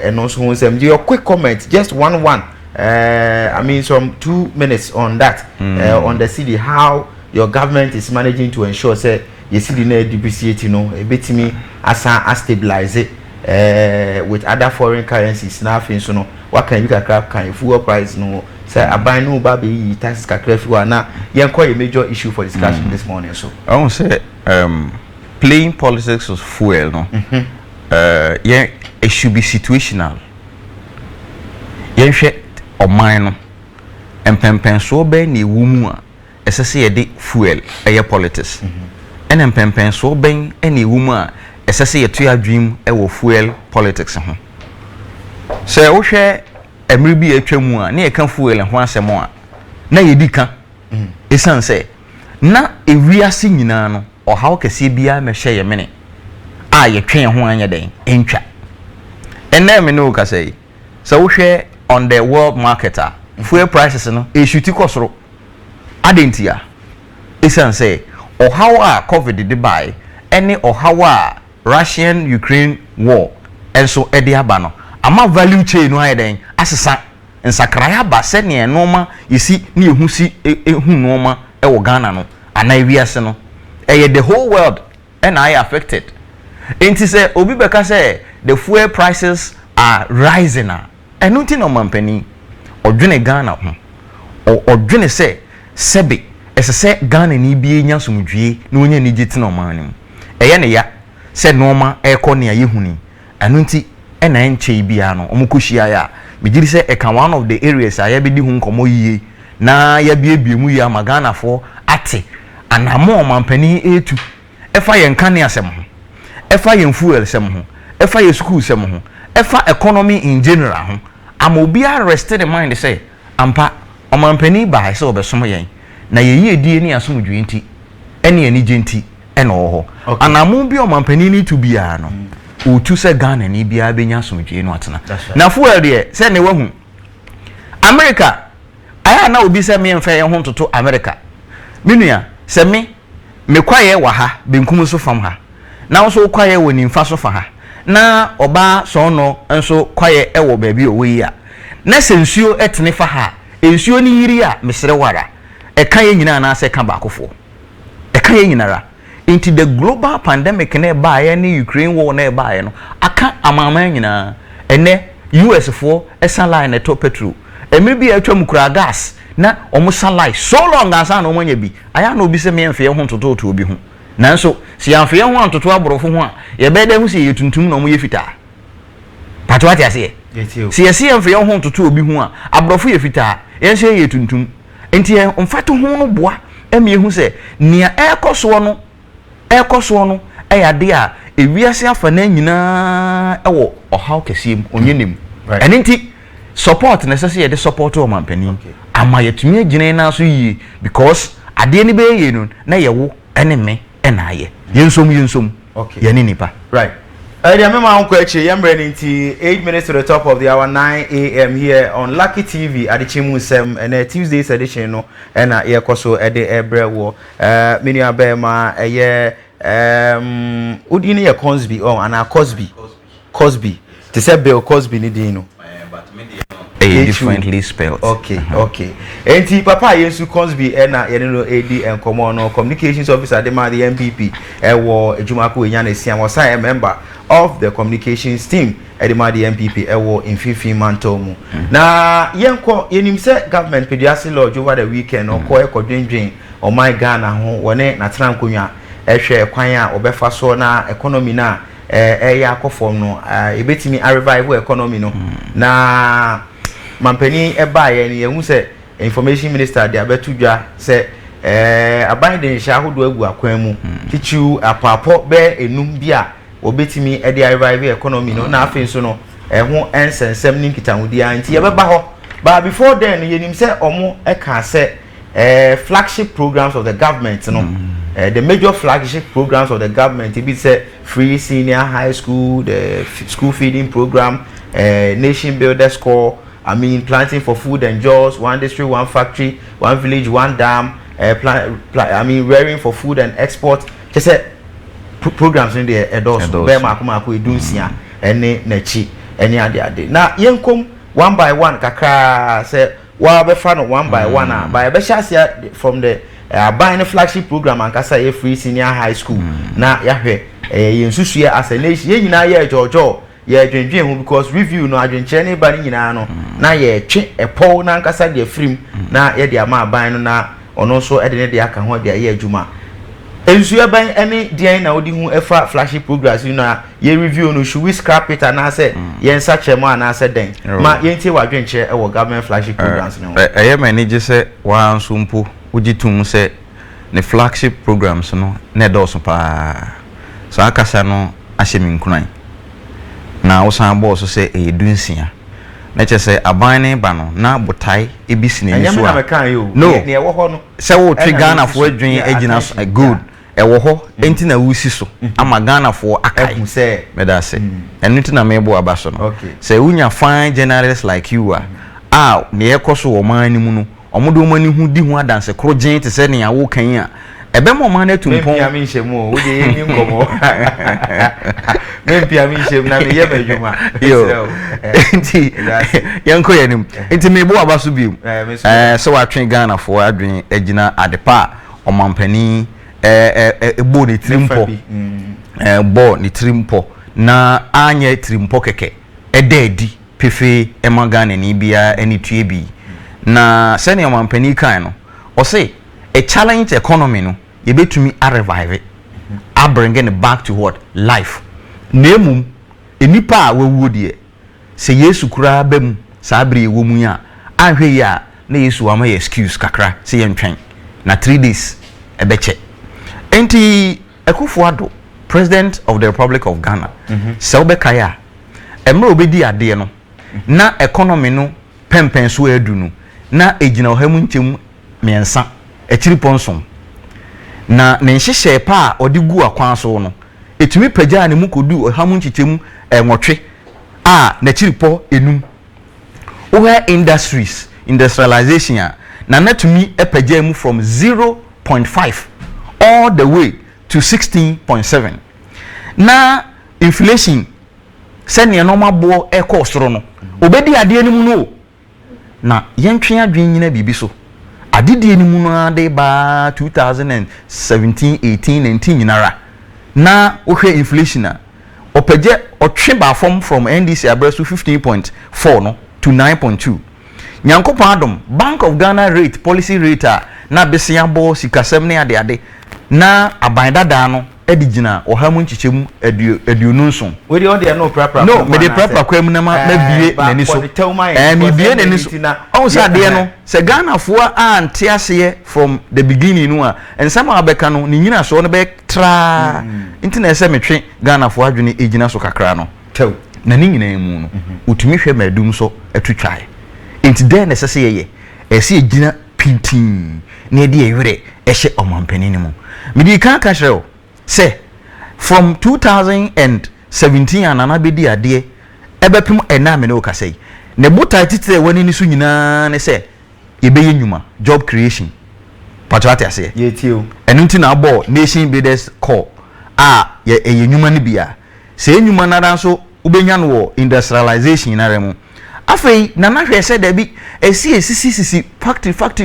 and also Nsem, your quick comment, just one. I mean, some 2 minutes on that, on the city, how your government is managing to ensure say you see the depreciate, a bit me as stabilize it with other foreign currencies. Now, so no, what can you grab? Can you fuel price? No, say I buy no baby taxes. Kakra now. You quite a major issue for discussion this morning. So I won't say playing politics with fuel. No, yeah, it should be situational. Yeah, or mine and pempen so be ni wumu a esese ye de fuel eye politics and pempen so ben any wumu a esese ye to adwim e wo fuel politics ho se wo hwe emri bi atwamu a na ye kan fuel ho asemo a na ye dika esan se na ewiase nyina no o hawo kese bia me hye ye mene a ye twen ho anya den entwa ena me no ka sei so wo hwe on the world marketer fuel prices no e shuti kosoro adentia esan say or how a covid did buy any or how a Russian Ukraine war and so edi aba no ama value chain no ayeden asesa nsakraya ba se ne noma yesi ne ehu si ehu noma e wo Ghana no ana wiase no the whole world and I affected enti say obi beka say the fuel prices are rising now. Enu ti no mampani odwene Ghana ho odwene se sebe esese Ghana ni bie nya somdwie na onya ni giti no man nim eye ne ya se noma ekọ ne ayehuni enu ti ena enche bia no omukohia ya megiri se e kan one of the areas aya be di hu nkomo yie na ya bie mu ya magana fo ate anamo mampani etu efa ye nkane asem ho efa ye fuel sem ho efa ye school sem ho efa economy in general ho amobi arrested the mind say ampa omampani ba say obesom yen na ye yedie ni asomdwe nti ene ani genti ene ho anamu bi omampani ni to bia no otu se Ghana ni bia benya asomdwe no atena na fuel de se ne wahu America aya na obi se me mfa ye ho toto America menua se me kwaye wa ha benkum so fam ha na so kwaye woni mfa so fa ha na oba so no enso kwaye ewo baabi owe a na sensuo etene fa ha ensuo ni yiri a mesere wara e kan ye nyina na se ka baakofo e kan ye nyinara into the global pandemic na ba ye ni Ukraine war na ba ye no aka amama nyina ene US for esan line to petrol emiri bi atwam kura gas na omo salai so long asa na omo nya bi aya na obi se me mfe ho ntoto obi ho nanso si amfe ho antoto aborofo ho a ye be da hu se ye tuntum na omo ye fita pato ati ase si ye si amfe ho ntoto obi ho a aborofo ye fita ye se ye tuntum enti ye mfato ho no boa emi hu se nia ekoso no eyade a ewiase afa na nyina ewo ohaw kesiem onyenim and enti support necessary the support o mampani ama yetumi agine na so yi because ade ni be ye no na ye wo ene me ena aye yensom okay ye ni nipa right the mema unko eche yemre nti 8 minutes to the top of the hour 9 a.m. here on Lucky TV Adekye3 Nsem and Tuesday's edition no and ye koso ede ebre wo mini abema eye udini ye Cosby ana Cosby to say Bill Cosby ni dino but me differently spelled. Okay. Enti papa Yesu Cosby na ye no AD and no communications officer the MPP ewo ejumako enya na sia was a member of the communications team at the MPP ewo in 15 manto mu na yenko yenim se government pediasi lodge over the weekend or ko dwendwen o my Ghana ho wone na tena nkonwa ehwe kwan a obefa so na economy na ya akofom no ebetimi a revive economy no na mampani eba ye ne hu se information minister de abetudwa se abandon shahodo agu akwan mu tichu apapo be enum bia obetimi e de revive economy no na afin so no ho ensensem ni nkitahudi anti ye beba ho but before then yenim se omo e ka se flagship programs of the government no the major flagship programs of the government it be say free senior high school, the school feeding program, nation builder score, I mean planting for food and jobs, one district, one factory, one village, one dam, I mean rearing for food and export. Just say programs in the endorse be makuma ko edunsia ene nachi any ade na yenkom one by one kakra say wa be fa no one by one by be shasia from the buying flagship program and kasa ye free senior high school na yahwe yensusu as a nation ye nyina ye jojo ye dwendwen ho because review no adwenche ne ba nyina no na ye twe epo na kasa de frim na ye de ama ban no na ono so e de ne de aka ho de ye adwuma ensu ye ban ene de na odi hu efa flagship programs you know ye review no should we scrap it and say ye nsa chemo and say den ma ye ntie wa dwenche e wo government flagship programs no eye manage say wa nsumpo ujitum say ne flagship programs no ne doso pa so akasa no ahyemi nkunan na wosan boss say e dunsia na che say abane ba no na botai ebisi ne nso no ne wo ho no say wo twi Ghana fo adwen agina so good e wo ho enti na wusi so ama Ghana fo akai say me da say enu ti na me bo aba so no say unya fine journalists like you are ne ekoso wo man ni mu no omodo mani hu di hu adanse krogen te se ne ya wo kan a ebe mo man atumpon me mi nhemu wo de yin nkomo me pia mi nhemu na me ye badwuma yo enti yanko yanim enti me bo aba so bi so watwen Ghana fo adwen agina adepa omampani bo ne trimpo bo ne trimpo na anya trimpo keke ededi pefe ema Ghana ni bia eni tue bi na senior mampani kan no o say a challenge economy no you betumi a revive it a bring it back to what life nemum enipa we wodie se Yesu kura bam sabre wo mu a ahwe ya na Yesu ama excuse kakra se yentwen na 3 days ebeche enti Akufo-Addo president of the Republic of Ghana se obekaya emre obedi ade no na economy no pempen so edu no na ejina ohamu nchemu miensa echiri ponson na ne nhihye pa odi gu akwan so no etumi pagya ne mu kodu ohamu nchichemu enwotwe na chiri po enum oha industries industrialization na natumi epagya mu from 0.5 all the way to 16.7 na inflation sene normal bo cost ro no obedi ade anim no na yentwe adwen nyina bibi so adidi enimu no ade ba 2017 18 19 nyinara na ohwe inflation a opagye otwe ba from NDC abresu 15.4 no to 9.2 nyankopon adom Bank of Ghana rate policy rate na besia bo sikasem ne ade na abandada no edigina ohamu nchichemu eduonu nson we dey on there no prapra no me dey prapra kwam na ma bie nani so me bie nani so on sa de no se Ghana fo ante ase from the beginning no a ensama abeka no ni nyina so no be tra internet se metwe Ghana fo adwene egina so kakra no tew na ni nyina mu no utumi hwe madum so atutwae enti den na sese ye ese egina pintin na de ewere ehye omampani ni mu me di kan ka hwe say from 2017 anana bedi ade ebepim ename ne okasai ne buta titire wani ni so nyina ne say yebeye nyuma job creation patwate ase yetio enu nti na abo nation builders call ye nyuma ne bia say nyuma na dan so ubenya no wo industrialization na remu afei na na hwe say da bi esi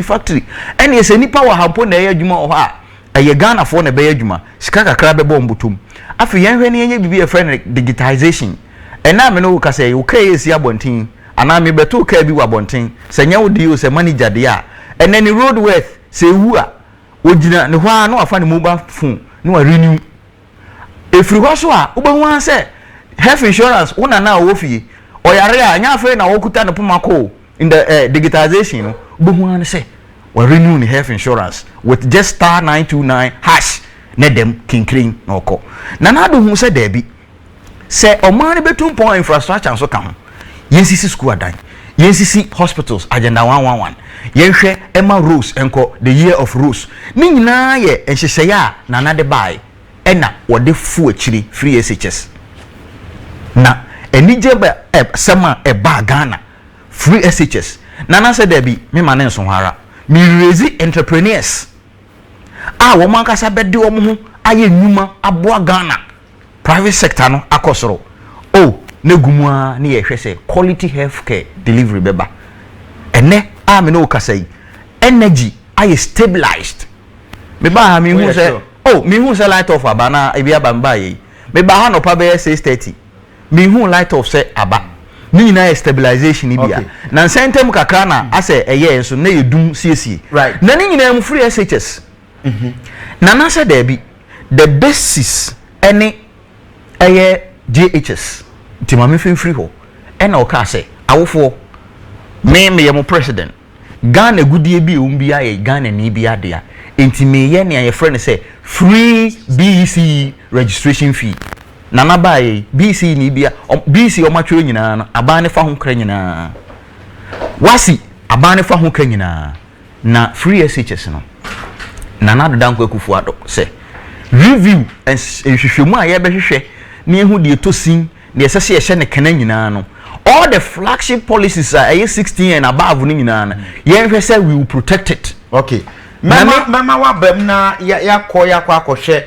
factory ene ese nipa wa hampo na ye adwuma o ha eye Ghana for na be adwuma sika kakra be bom butum afi yen hwe ne yenye bibi e friend digitization ena me no ka say wo ka esi abontin ana me beto ka bi wa bontin se nya wo di o se manager de a ena ni road worth se wu a ogina ne hwa na afa ne mobile phone no wa renew efiri hwa so a wo be hu say health insurance una na wo fie oyare a nya afa na wo kuta ne pomako in the digitization no wo be hu say we renew the health insurance with just *929# na dem kinkrin noko na na do hu se da bi se oman betum pon infrastructure so ka ho yensisi school adan yensisi hospitals agenda 111 yenhwe ema rose enko the year of rose ni nyina ye enhyehyeye a na na de bai ena wode fu akiri free SHS na enije ba sema ba Ghana free SHS na na se da bi me ma ne nso hara mi raise entrepreneurs wo man kasa bede wo ho aye nyuma aboa Ghana private sector no akosoro na gumua na ye hwe say quality healthcare delivery beba ene a me no kasa yi energy I stabilized me ba ha me hu say oh me hu say light off aba na e bia ba mba yi me ba ha no pa be 6:30 me hu light off say aba ni nyina stabilization ni bia na nsentem kakra na ase eye enso na yedum siesie right na ni nyina mu free SHS na na say there be the basis any eye JHS ti ma me free ho e na o ka say awofo me yemo president Ghana gudie bi bi aye Ghana ni bi ade enti me ye ne aye friend say free BC registration fee nana bae BC ni bia BC o matwe nyina no abane fa ho kra nyina wasi abane fa ho kra nyina na free SHS no nana do danko akufu ado say review enhwehwemu a ye behwehwe na ehu de tosin na yesese ye hye ne kana nyina no all the flagship policies are 16 and above ni nyina na ye hwe say we will protect it. Okay mama wa bam na ya akɔhwɛ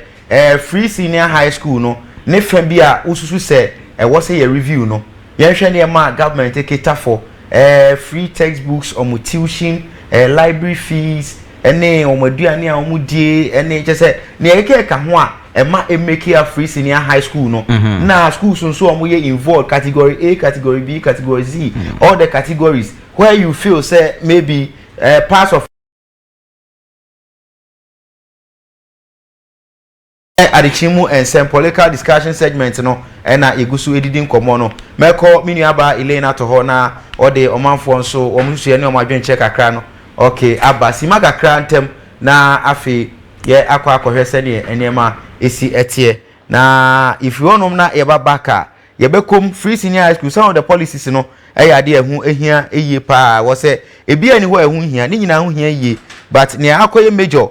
free senior high school no ne fa bi a ususu se wo se ye review no ye hwɛ ne ma government eketa for free textbooks or tuition library fees ene omaduane a omudie ene che se ne yeke ka ho a ema make a free senior high school no na school so omoye involved category A category B category Z all the categories where you feel say maybe parts of Adekye3 Nsem political discussion segment no na egusu edidin komo no meko minuaba Elena to ho na ode omanfo nso omsusu ne omadwen che kakra no okay aba sima kakra ntem na afi ye akwa se ne enema esi etie na if you onom na ye babaka ye bekom free senior high school some of the policies no eyade ehu ehia eye pa wo se ebia ni ho ehu hia ni nyina ho hia eye but ne akoye major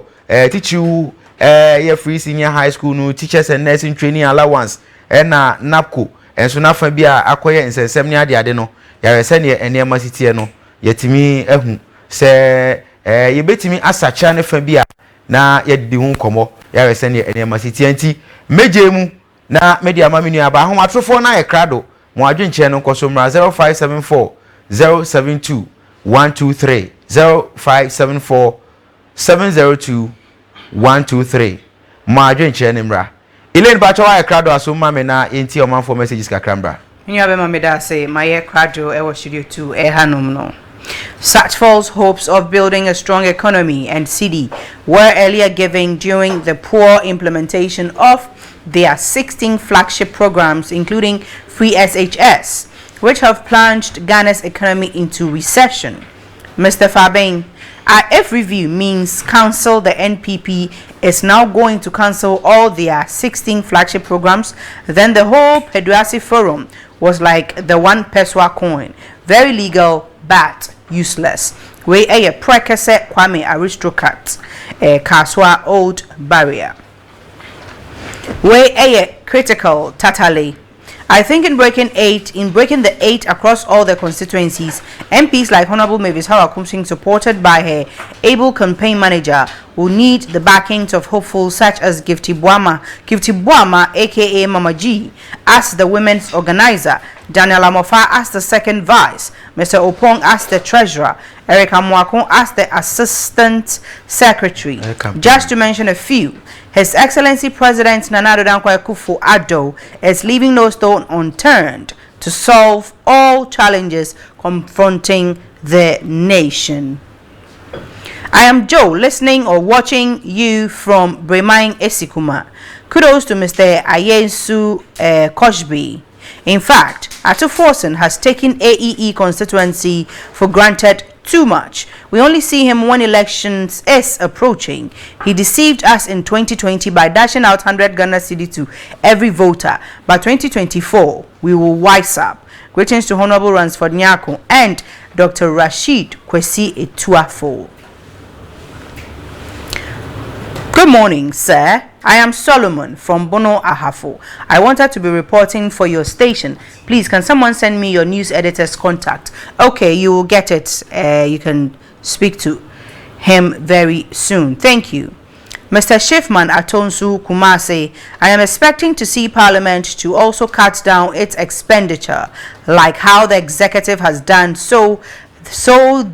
teach you yeah, free senior high school no teachers and nursing training allowance na NABCO enso na fa bia akoye nsensem ne ade no ya rese ne enema sitie no yetimi ehu se ye betimi asacha ne fa bia na yedi hu komo ya rese ne enema sitie nti mejemu na media maminu aba ho matrofo na ye krado mo adwenche no koso mra 0574 072 123 0574 702 123 Margin Chenimra. Elaine Bachawa Crado asuma me na enti oman for messages kakrambra. Nyabe mameda say my crado e studio 2 hanum no. Such false hopes of building a strong economy and city were earlier given during the poor implementation of their 16 flagship programs including free SHS, which have plunged Ghana's economy into recession. Mr. Faaben, if review means cancel, the NPP is now going to cancel all their 16 flagship programs, then the whole Peduasi forum was like the one peswa coin, very legal but useless. We a precursor Kwame aristocrat, a kasoa old barrier. We a critical tatale. I think in breaking the 8 across all the constituencies, MPs like Honorable Mavis Hawakumsing, supported by her able campaign manager, will need the backings of hopefuls such as Gov't aka Mama G, as the women's organizer, Daniel Amofa as the second vice, Mr. Opong as the treasurer, Eric Amwakon as the assistant secretary, just to mention a few. His Excellency President Nana Addo Dankwa Akufo-Addo is leaving no stone unturned to solve all challenges confronting the nation. I am Joe, listening or watching you from Bremain Esikuma. Kudos to Mr. Ayensu Koshbi. In fact, Atuforsen has taken AEE constituency for granted too much. We only see him when elections is approaching. He deceived us in 2020 by dashing out 100 Ghana cedi to every voter. By 2024, we will wise up. Greetings to Honorable Ransford Nyako and Dr. Rashid Kwesi Etuafo. Good morning, sir. I am Solomon from Bono Ahafo. I wanted to be reporting for your station. Please, can someone send me your news editor's contact? Okay, you will get it. You can speak to him very soon. Thank you. Mr. Schiffman Atonsu Kumase, I am expecting to see Parliament to also cut down its expenditure, like how the executive has done so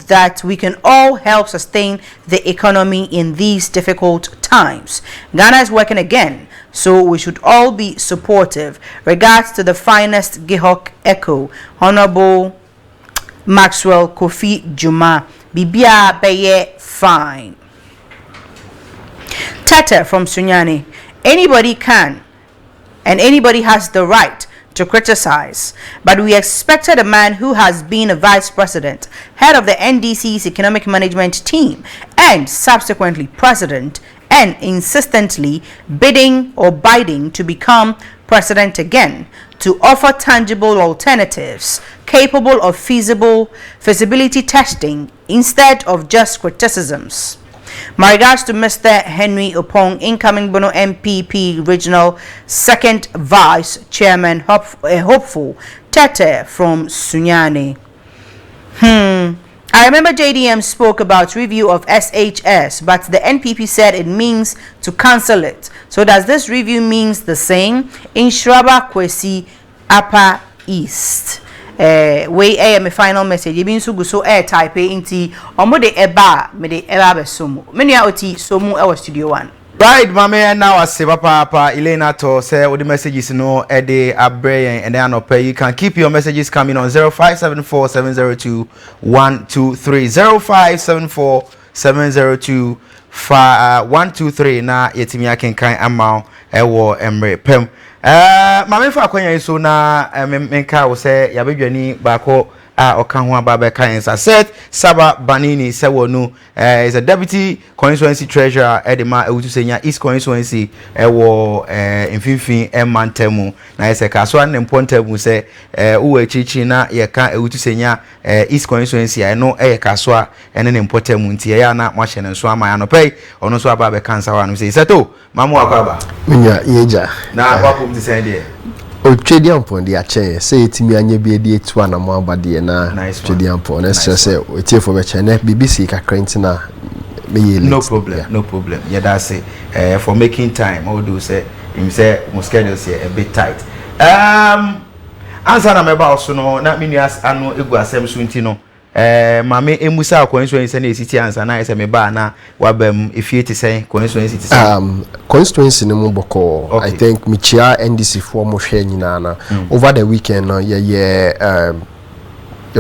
that we can all help sustain the economy in these difficult times. Ghana is working again, so we should all be supportive. Regards to the finest Gihok Echo, Honorable Maxwell Kofi Juma, Bibia Beye fine. Tete from Sunyani, anybody can and anybody has the right to criticize, but we expected a man who has been a vice president, head of the NDC's economic management team, and subsequently president, and insistently bidding to become president again, to offer tangible alternatives capable of feasibility testing instead of just criticisms. My regards to Mr. Henry Opong, incoming Bono MPP Regional Second Vice Chairman, hopeful. Tete from Sunyani. I remember JDM spoke about review of SHS, but the NPP said it means to cancel it. So does this review means the same? In Shraba Kwesi, Upper East. We my final message. You been so good so type inti omode eba me de eba be somu. Many oti somu our studio one. Right, mama, now I say papa Elena to say all the messages no ede abre and then pay. You can keep your messages coming on 0574 702 123 0574 702 123 na yetimi akenkan amount ewo emre pem. Mama fa akwanya so na menka wo say yabedwani bako oka ho aba kan set Saba Banini sewonu is a deputy constituency treasurer edema ewutu senya East constituency ewo mfimfin emantemu na ese kasoa ne mpontemu se uwe echichi na yeka ewutu senya East constituency eno kasoa ene ne mpontemu nti ya na mwahye nso ama ya no pay ono so aba kansa wa no se seto mamu akwaba minya yeja na wapo mti sende o twedi ampo de ache say etimi anya bi edi etu ana mo abade na twedi ampo na say etie for be chene BBC kakra ntina me no problem yeah that's it for making time all do say him say my schedule say a bit tight answer na me ba so no na me nuas ano egu asem so ntino mame emusa constituency na esiti answer na ese me ba na wabam efieti say constituency ti say constituency no boko okay. I think michia NDC for mo hwe nyina na over the weekend no your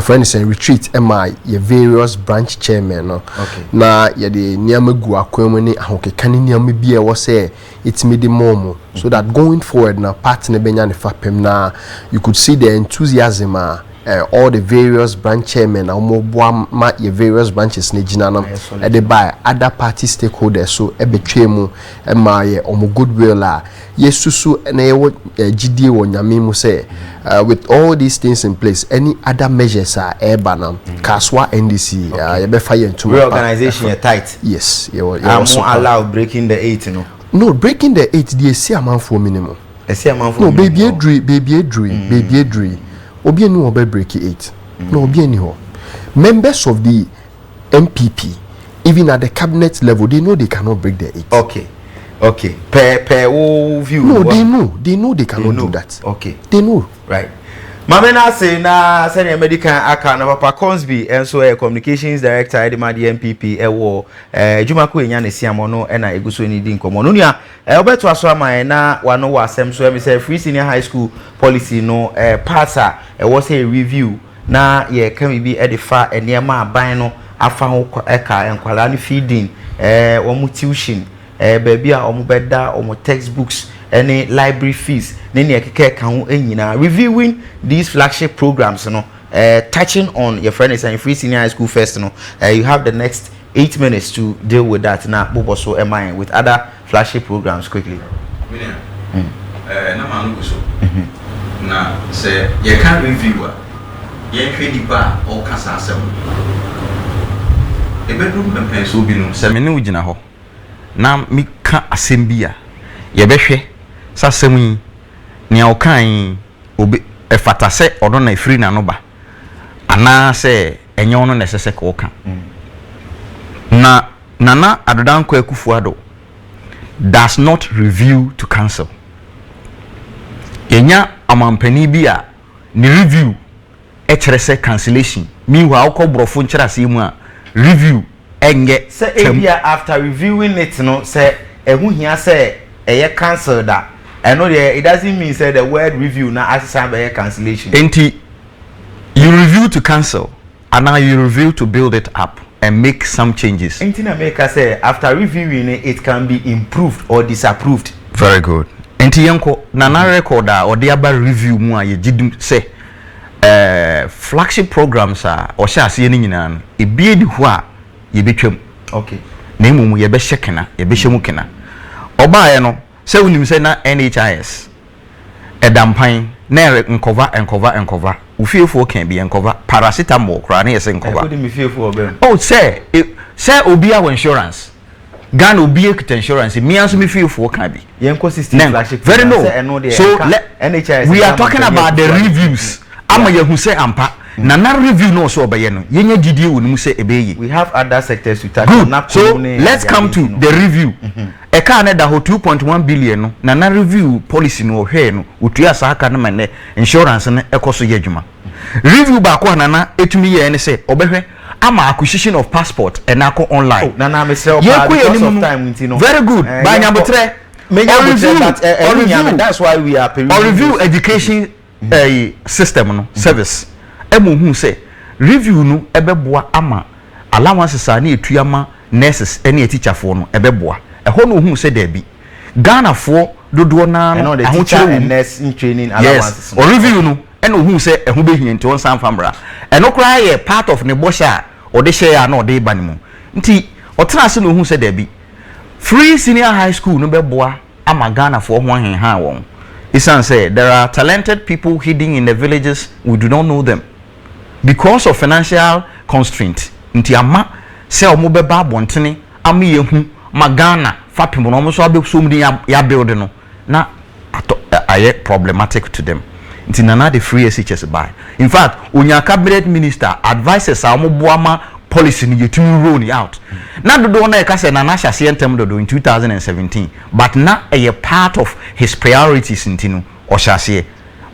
friend is in retreat your various branch chairman no okay. Na ye de niam gu akwam ni ahokeka ni niam bia wo say itimi de momo so that going forward na partner benya ne fapem na you could see the enthusiasm all the various branch chairmen ma your various branches ne gina no e de by other party stakeholders so e betwe mu ma ye omo goodwill yesusu na ye gidie wo nyame mu say with all these things in place any other measures are banam kaswa NDC ye be fire into reorganization ye tight yes you also allow breaking the 8 no breaking the 8 the see amount for minimum no baby edri obi eni obe break 8 no obi eni ho members of the MPP even at the cabinet level they know they cannot break the 8 okay per view no they know they cannot do that okay they know right mama na say na senior medical aka na papa Consby enso communications director edema the MPP ewo Jumako enya ne siamo no na eguso ni di nkomo no nua obeto aso ama na wano wa asem so me say free senior high school policy no passa was a review na ye kan bi edifa eniema aban no afa ho eka enkwala ni feeding omu tuition baby a omu beda omu textbooks any library fees nene ekeke kan ho enyina reviewing these flagship programs no touching on your friend is in free senior high school first no you have the next 8 minutes to deal with that na boboso am with other flagship programs quickly na manu so na say you can review ye hwedi ba o kasa asem e bedroom campaign so bi no se me ne ugina ho na mi ka asem bia ye behwe sasem yi ne o kan obi e fata se odo na free na no ba ana se enye ono na sese ka o kan na nana adodan kwa akufu ado does not review to cancel. Yenya amampani bi a ni review e kyerɛ sɛ cancellation. Meanwhile ko brofo nkyerɛ asɛ mu a review enye say ebia after reviewing it no say ehu hia say eye cancel that. I know it doesn't mean say the word review na asesa be cancellation. Enti you review to cancel and now you review to build it up and make some changes. Enti na make say after reviewing it can be improved or disapproved. Very good. Enti yenko na na record a odi aba review mu a ye gidum say flagship programs a o hye ase ni nyina no ebie di ho a ye betwam. Okay. Na emu ye be hyekena ye be hyemu kena. Oba ye no say unim say na NHIS edampan na nkova ufiefo kan bi nkova paracetamol kra na yese nkova e me fiefo obem oh say obi a insurance Ghana obi ekita insurance me anso me fiefo kan bi yenko system flagship very no so NHIS we are talking about the reviews ama yehu say ampa na review no so obeye no yenya gidie wonu say ebeye. We have other sectors to touch on. So let's come to the review. E ka na da ho 2.1 billion no na review policy no hwe no otua sa aka na mane insurance no ekoso ye adwuma. Review ba ko na etumi ye ne say obehwe ama acquisition of passport and ako online. Oh na me say oba because of time nti no. Very good. Ba nyabotre that's why we are review education system no service. Emu say review no ebeboa ama allowances a na etuama nurses ene teacher for no ebeboa eho no hu say there be Ghana for dodo na no teacher and nurse in training allowances. Yes, or review no ene hu say eho behia nti won san famra eno kra ye part of ne bosha or de share na de ba ne mu nti otena se no hu say there be free senior high school no beboa ama Ghana for ho henha won. Isan say there are talented people hidden in the villages, we do not know them because of financial constraint. Nti ama se omo beba bontene ama yehu magana fapem no omo so abeso mudi ya build no na aye problematic to them. Nti nana the free SHS buy. In fact, onya cabinet minister advises omo boama policy ni yetumi roll out. Na dodo na e ka se nana hyase entem dodo in 2017, but na a part of his priorities ntino o hyase.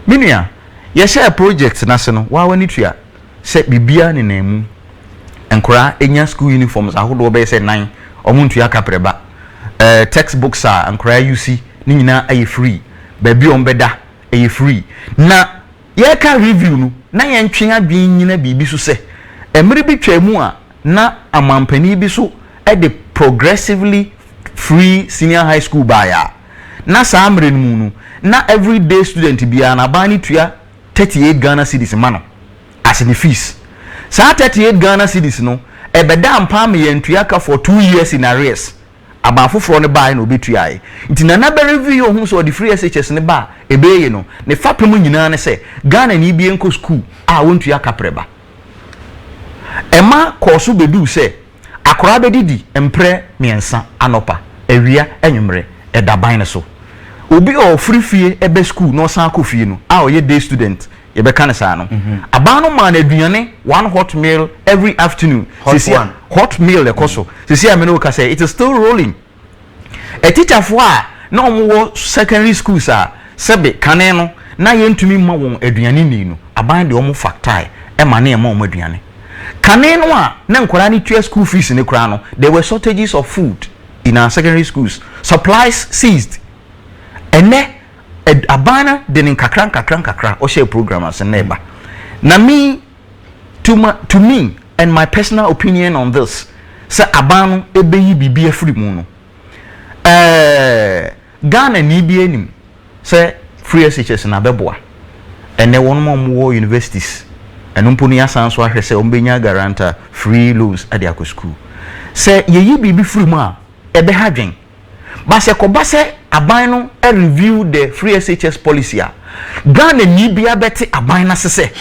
Minua ye share project na se no wa wani tua se bibia ne namu enkora enya school uniforms ahodo be se 9 omuntu akapreba textbooks are enkora UC ni nyina aye free baby ombeda aye free na ye ka review no na ye ntwen adwen nyina bibi so se emre bi twamu a na amampani bi so e de progressively free senior high school baya na sa amre nu no na everyday student bia na ba ni tua 38 Ghana cedis mano as in fees. Sa 38 Ghana cedis no ebeda ampa me yentuaka for 2 years in arrears. Aba foforo ne ba na obetuae. Nti na be review ohun so the free SHS ne ba ebeye no ne fapem nyina ne se Ghana ni bie nko school a wontuaka preba. Ema koso bedu se akora bedidi empre miensa anopa ewia enwumre edaban ne so. Obi o free fee ebe school no san akofie no a oye day student ye be kan sa no abano man aduane one hot meal every afternoon hot meal e koso sisi amene o ka say it is still rolling a teacher for na omo secondary schools a sebe kane no na ye ntumi ma won aduane ni no aban de omo factory e ma na e ma omo aduane kane no a na nkora ni tua school fees ni kra no there were shortages of food in our secondary schools, supplies seized ene abana de kakra o share programmers and neighbor. Na me to me and my personal opinion on this say abano ebeyi bibia free mu no Ghana ni bi anim say free SHS na beboa ene won mo universities eno mpo ni asan so ahwe say ombenya guarantor free loans at their school say yeyi bibi free mu a ebe hadwen ba se ko ba se aban no review the free SHS policy a Ghana ni bia beti aban na sese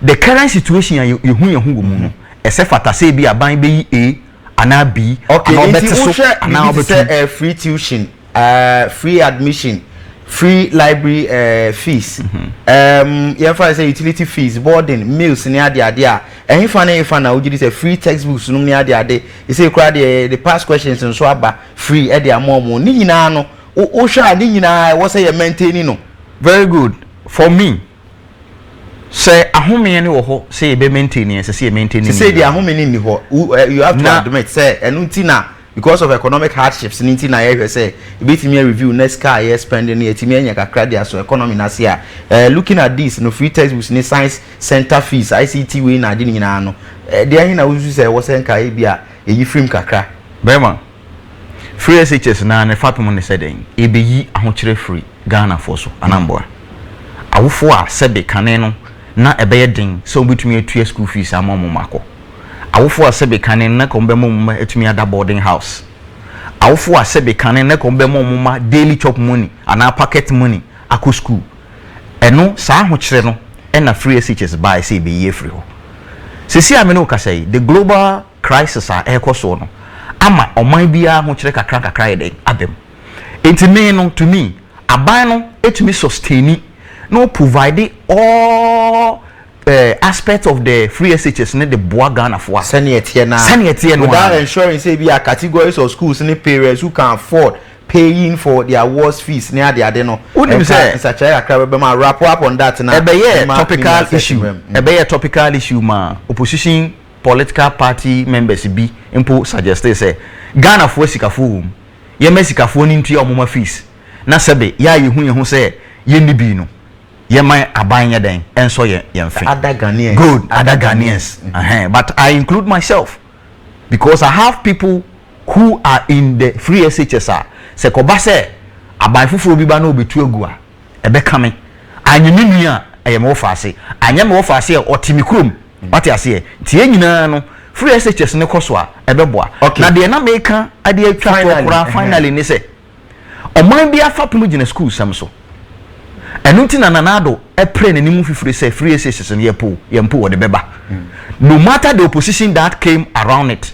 the current situation ya yehu mu no ese fata say bi aban be A ana B okay ana beti so ana beti free tuition free admission free library fees. You say utility fees, boarding, meals, near the idea. And if I now you say free textbooks, no near the idea. You say the past questions and so about free at the more Nina no. Osha Nina, what's say maintaining no. Very good. For me, say a home any or say be maintaining, say maintaining. Say the home in you have to admit, say, and untina. Because of economic hardships, Nintina area say, beat me a review next car, yes, spending it, Timia Kakra, so economy Nasia. Looking at this, no free textbooks, no science center fees, ICT win, I didn't know. There in a say, was in Caribbean, a free Kakra. Bema free SHS na ne Faaben said, e be yi ahokyere free Ghana for so, anamboa. Awofo a sebe kane no, na ebe den, so betumi atua school fees amamo mako. Awofo asebe kane na kombe mumma etumi ada boarding house. Awofo asebe kane na kombe mumma daily chop money ana pocket money ako school. Eno saa hokyere no na free SHS buy say be ye free ho. Sisi amene ka say the global crisis a ekoso no ama oman bia hokyere kakra ye den abem. Enti me no to me aban no etumi sustain no provide all aspect of the free SHS ne the boa Ghana for Senate na without ensuring say be a categories of schools and parents who can afford paying for their awards fees near the adeno. Wouldn't say such a wrap up on that now. Topical issue ma opposition political party members be impo suggest say Ghana for sikafo ye mesikafo ni ntua omoma fees na sebe ya yehu say ye ni bi no Yema abanya den enso yemfe. Other Ghanaians. Good, other Ghanaians. But I include myself because I have people who are in the free SHS. Se koba se aban fufuro bi ba na obetu egu a ebe kame. Anyini nua eyem ofase. Anyem ofase otimi krom. What you say? Tie nyina no free SHS ne koso a ebe boa. Na de na meka ade atwa finally ne se. Oman bi afa pemu gina school sam so. Enunti na nanado epre ne nimu fifure say free SHS ne yempo wo de beba. No matter the opposition that came around it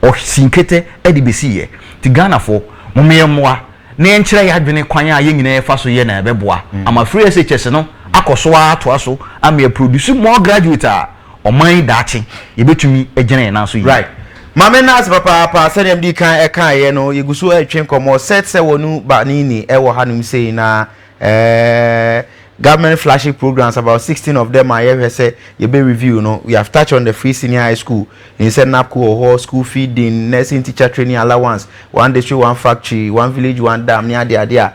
or sinkete edibesi ye ti Ghana for momyemwa na enkyere ya adwene kwan a ye nyina efa so ye na ebeboa ama free SHS no akoso ato aso ama produce more graduate a oman dachi yebetumi egene na so yi. Right. Mame nas papa say MD kan ye no yeguso atwen komo set se wonu ba nini e wo hanum sei na government flagship programs, about 16 of them I ever say you be review. We have touched on the free senior high school. You said NABCO or school feeding, nursing teacher training allowance, one district, one factory, one village, one dam near the idea.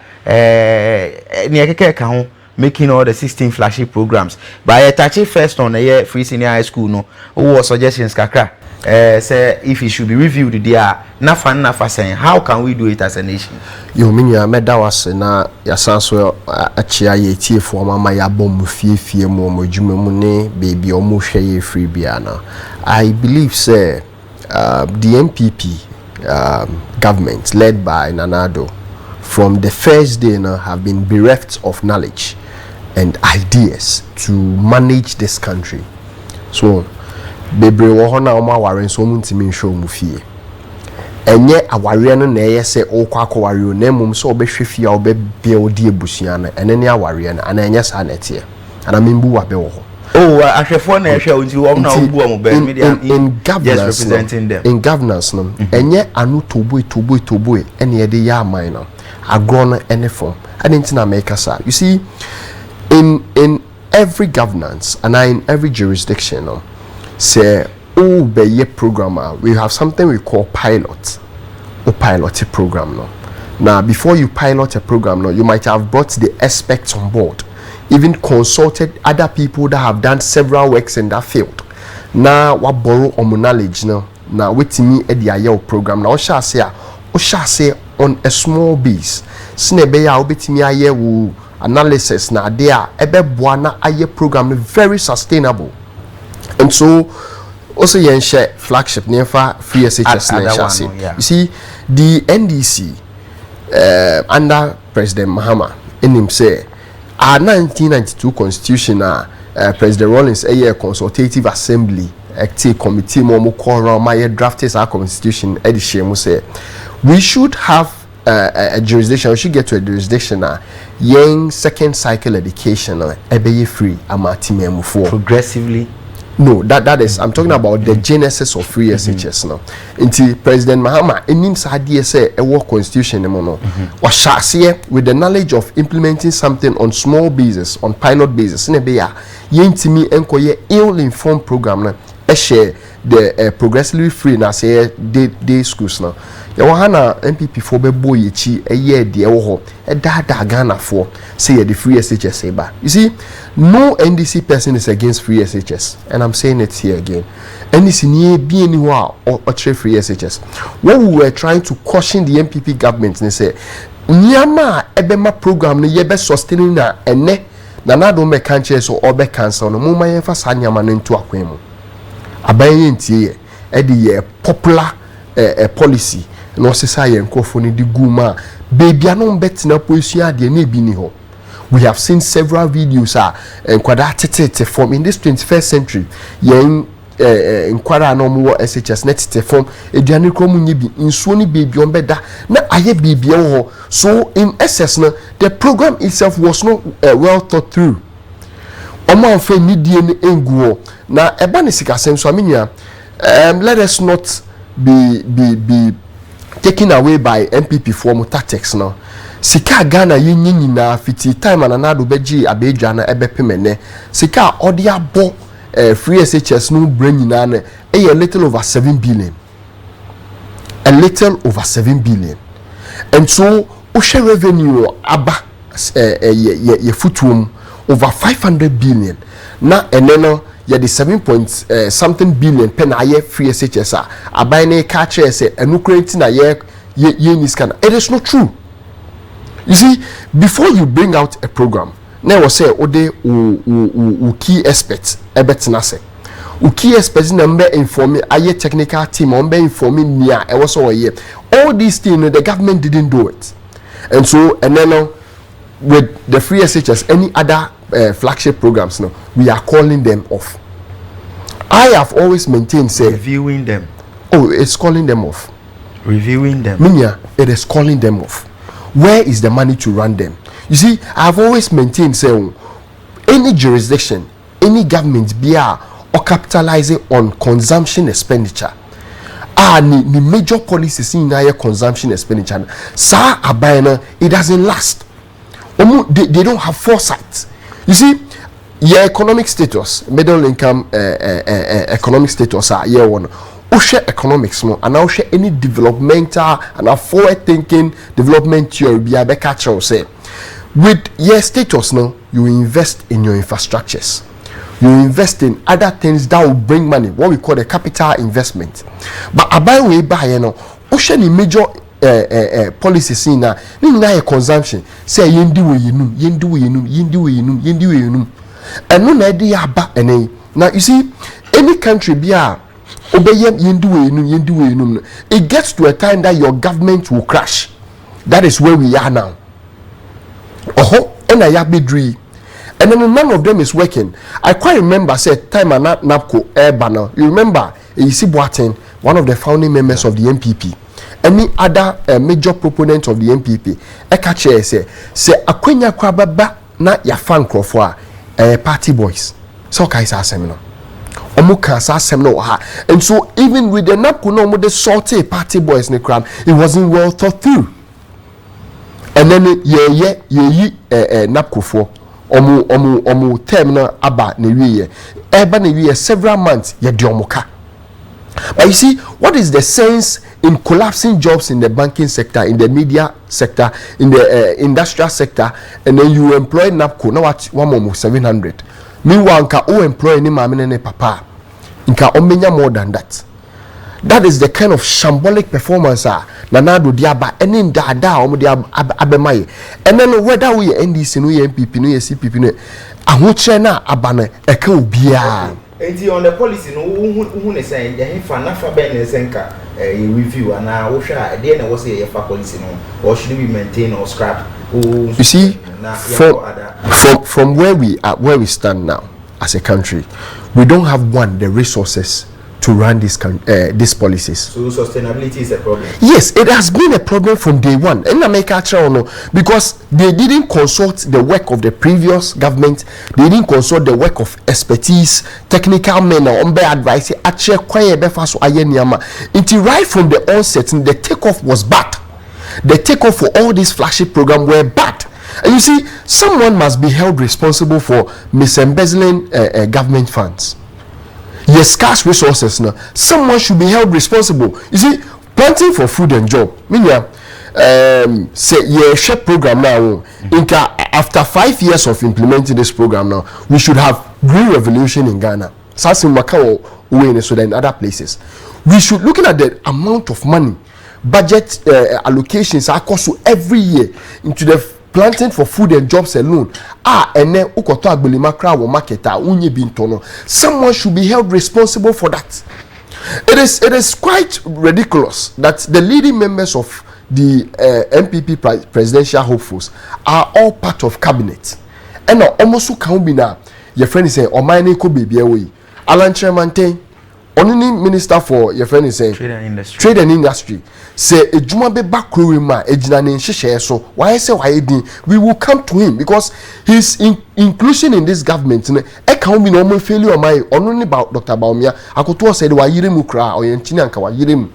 Making all the 16 flagship programs. But I touch it first on the free senior high school. No, who was suggestions Kakra? Say if it should be reviewed there, nafa saying how can we do it as a nation? You mean ya meda was na ya sanso achia ye tie for mama ya bom fie mo modwuma mu ne baby omo hwe ye free bia na. I believe say the MPP government led by Nanado from the first day now have been bereft of knowledge and ideas to manage this country. So bebre wo ho na o ma ware so mu ntimi nhwe mu fie enye aware no na eye se o kwa akware o na mum so obehwe fie o be bia odi ebusua na ene ne aware na ana enye sa na tie ana membu wa be wo ho. Oh, ahwefo na ehwe onti wo na obu o mo be media in governance representing them in governance no enye anu toboy ene ye de ya aman no agro no ene form ane ntina make asa. You see in every governance and in every jurisdiction no say be ye programmer, we have something we call pilot or pilot program no. Now before you pilot a program no, you might have brought the experts on board, even consulted other people that have done several works in that field. Now what borrow on knowledge no, now wait me at the IO program now shall say on a small base snebe ya obetimi aye wo analysis na there ebe boana aye program very sustainable. And so also yen share flagship never free SHS na. You see the NDC under President Mahama in him say our 1992 constitution President Rawlings a consultative assembly active committee mo call around my drafters our constitution edition say we should have a jurisdiction, we should get to a jurisdiction young second cycle education ebe free amatimemu for progressively. No, that is, I'm talking about the genesis of free SHS now. Until President Mahama, in idea say a war constitution, or share with the knowledge of implementing something on small basis, on pilot basis, in a bear, yentimi enkoye ill-informed program, share the progressively free na say day schools now. Yawahana MPP for be boy chi a year dear ho a dada Ghana for say the free SHS saber. You see, no NDC person is against free SHS, and I'm saying it here again. NDC near be anywhere or free SHS. What we were trying to caution the MPP government and say, Nyama ebema program ne yebe sustaining na ene na na do me cancer so obe cancer no muma yenfa sa nyama no nto akwemu. Abaye ntie e de popular policy no sesa ye nkofo ni di guma baby anon betina position ade na bi ni ho. We have seen several videos enkwada tete form in this 21st century yen enkwada no mo SHS net form eduane krom nye bi nsuo ni baby on beda na aye baby ho. So in essence no, the program itself was not well thought through. Omo anfa ni die ni enguo na eba ne sikasem so amenya let us not be taken away by MPP form tactics now. Sika Ghana yin na fiti time ananado beji abedwa na ebepemene sika odia bo free SHS no brain nyina na a little over 7 billion, a little over 7 billion. And so oshe revenue aba ye futum over 500 billion na eneno ye the 7 something billion pen aye free SHS abai na ka kire say enukrenti na ye niscan. It is not true. You see, before you bring out a program, now we say ode key experts ebetina say key experts number inform aye technical team on be informing near e was all these things the government didn't do it. And so and then with the free SHS any other flagship programs now we are calling them off. I have always maintained say reviewing them. Oh, it's calling them off. Reviewing them. Minya, it is calling them off. Where is the money to run them? You see, I've always maintained say any jurisdiction, any government be or capitalizing on consumption expenditure. Ni major policies in higher consumption expenditure. Sa abayana, it doesn't last. They don't have foresight. You see, your economic status, middle income economic status year one. Oshe economics no and now share any developmental and forward thinking development theory be a catch say with your status no you invest in your infrastructures, you invest in other things that will bring money, what we call the capital investment. But abai we buy you know oshe ni major policies in na consumption say yendi we yinum and no na dey aba ene. Now you see any country be it gets to a time that your government will crash. That is where we are now. And then none of them is working. I quite remember said time and NABCO air banner. You remember you see Boateng, one of the founding members of the MPP. Any other major proponent of the MPP ekache say akwenya kwa baba na ya fan crofwa party boys. So kaisa seminar. And so even with the NABCO no more the salty party boys in the crowd, it wasn't well thought through. And then NABCO for omu terminal aba newiye eba newiye several months ye diomoka. But you see, what is the sense in collapsing jobs in the banking sector, in the media sector, in the industrial sector, and then you employ NABCO now at 1,700. Meanwhile, nka employ ni mama ne papa. Nka omenya more than that. That is the kind of shambolic performance nanado diaba eni ndada omo dia abemaye. And then whether we NDC no MPP no CPP no ahoche na abane eka obia. Enti on the policy no who ne say ye fa na Faaben ne senka review and wo hwa e dey na wo say ye fa policy no or should we maintain or scrap. You see, from where we stand now as a country, we don't have the resources to run these policies. So sustainability is a problem. Yes, it has been a problem from day one. In America, because they didn't consult the work of the previous government, they didn't consult the work of expertise, technical men or advice. Actually, until right from the onset, the takeoff was bad. The takeoff for all these flagship programs were bad. And you see, someone must be held responsible for misembezzling government funds. Yes, scarce resources now. Someone should be held responsible. You see, planting for food and job. Say share program now. After 5 years of implementing this program now, we should have green revolution in Ghana. Sasim Macau way so in other places. We should looking at the amount of money, budget allocations are cost every year into the planting for food and jobs alone. And then someone should be held responsible for that. It is quite ridiculous that the leading members of the MPP presidential hopefuls are all part of cabinet. And almost can be now. Your friend is saying, "O my name could be away." Alan Chairman, only minister for your friend is saying trade and industry. Say a juma be back ma ejinane nhyehyɛ so why say why we will come to him because his inclusion in this government e can be normal failure my only about Dr. Baumia akoto said wa yire mu kra o yenchini anka wa yire mu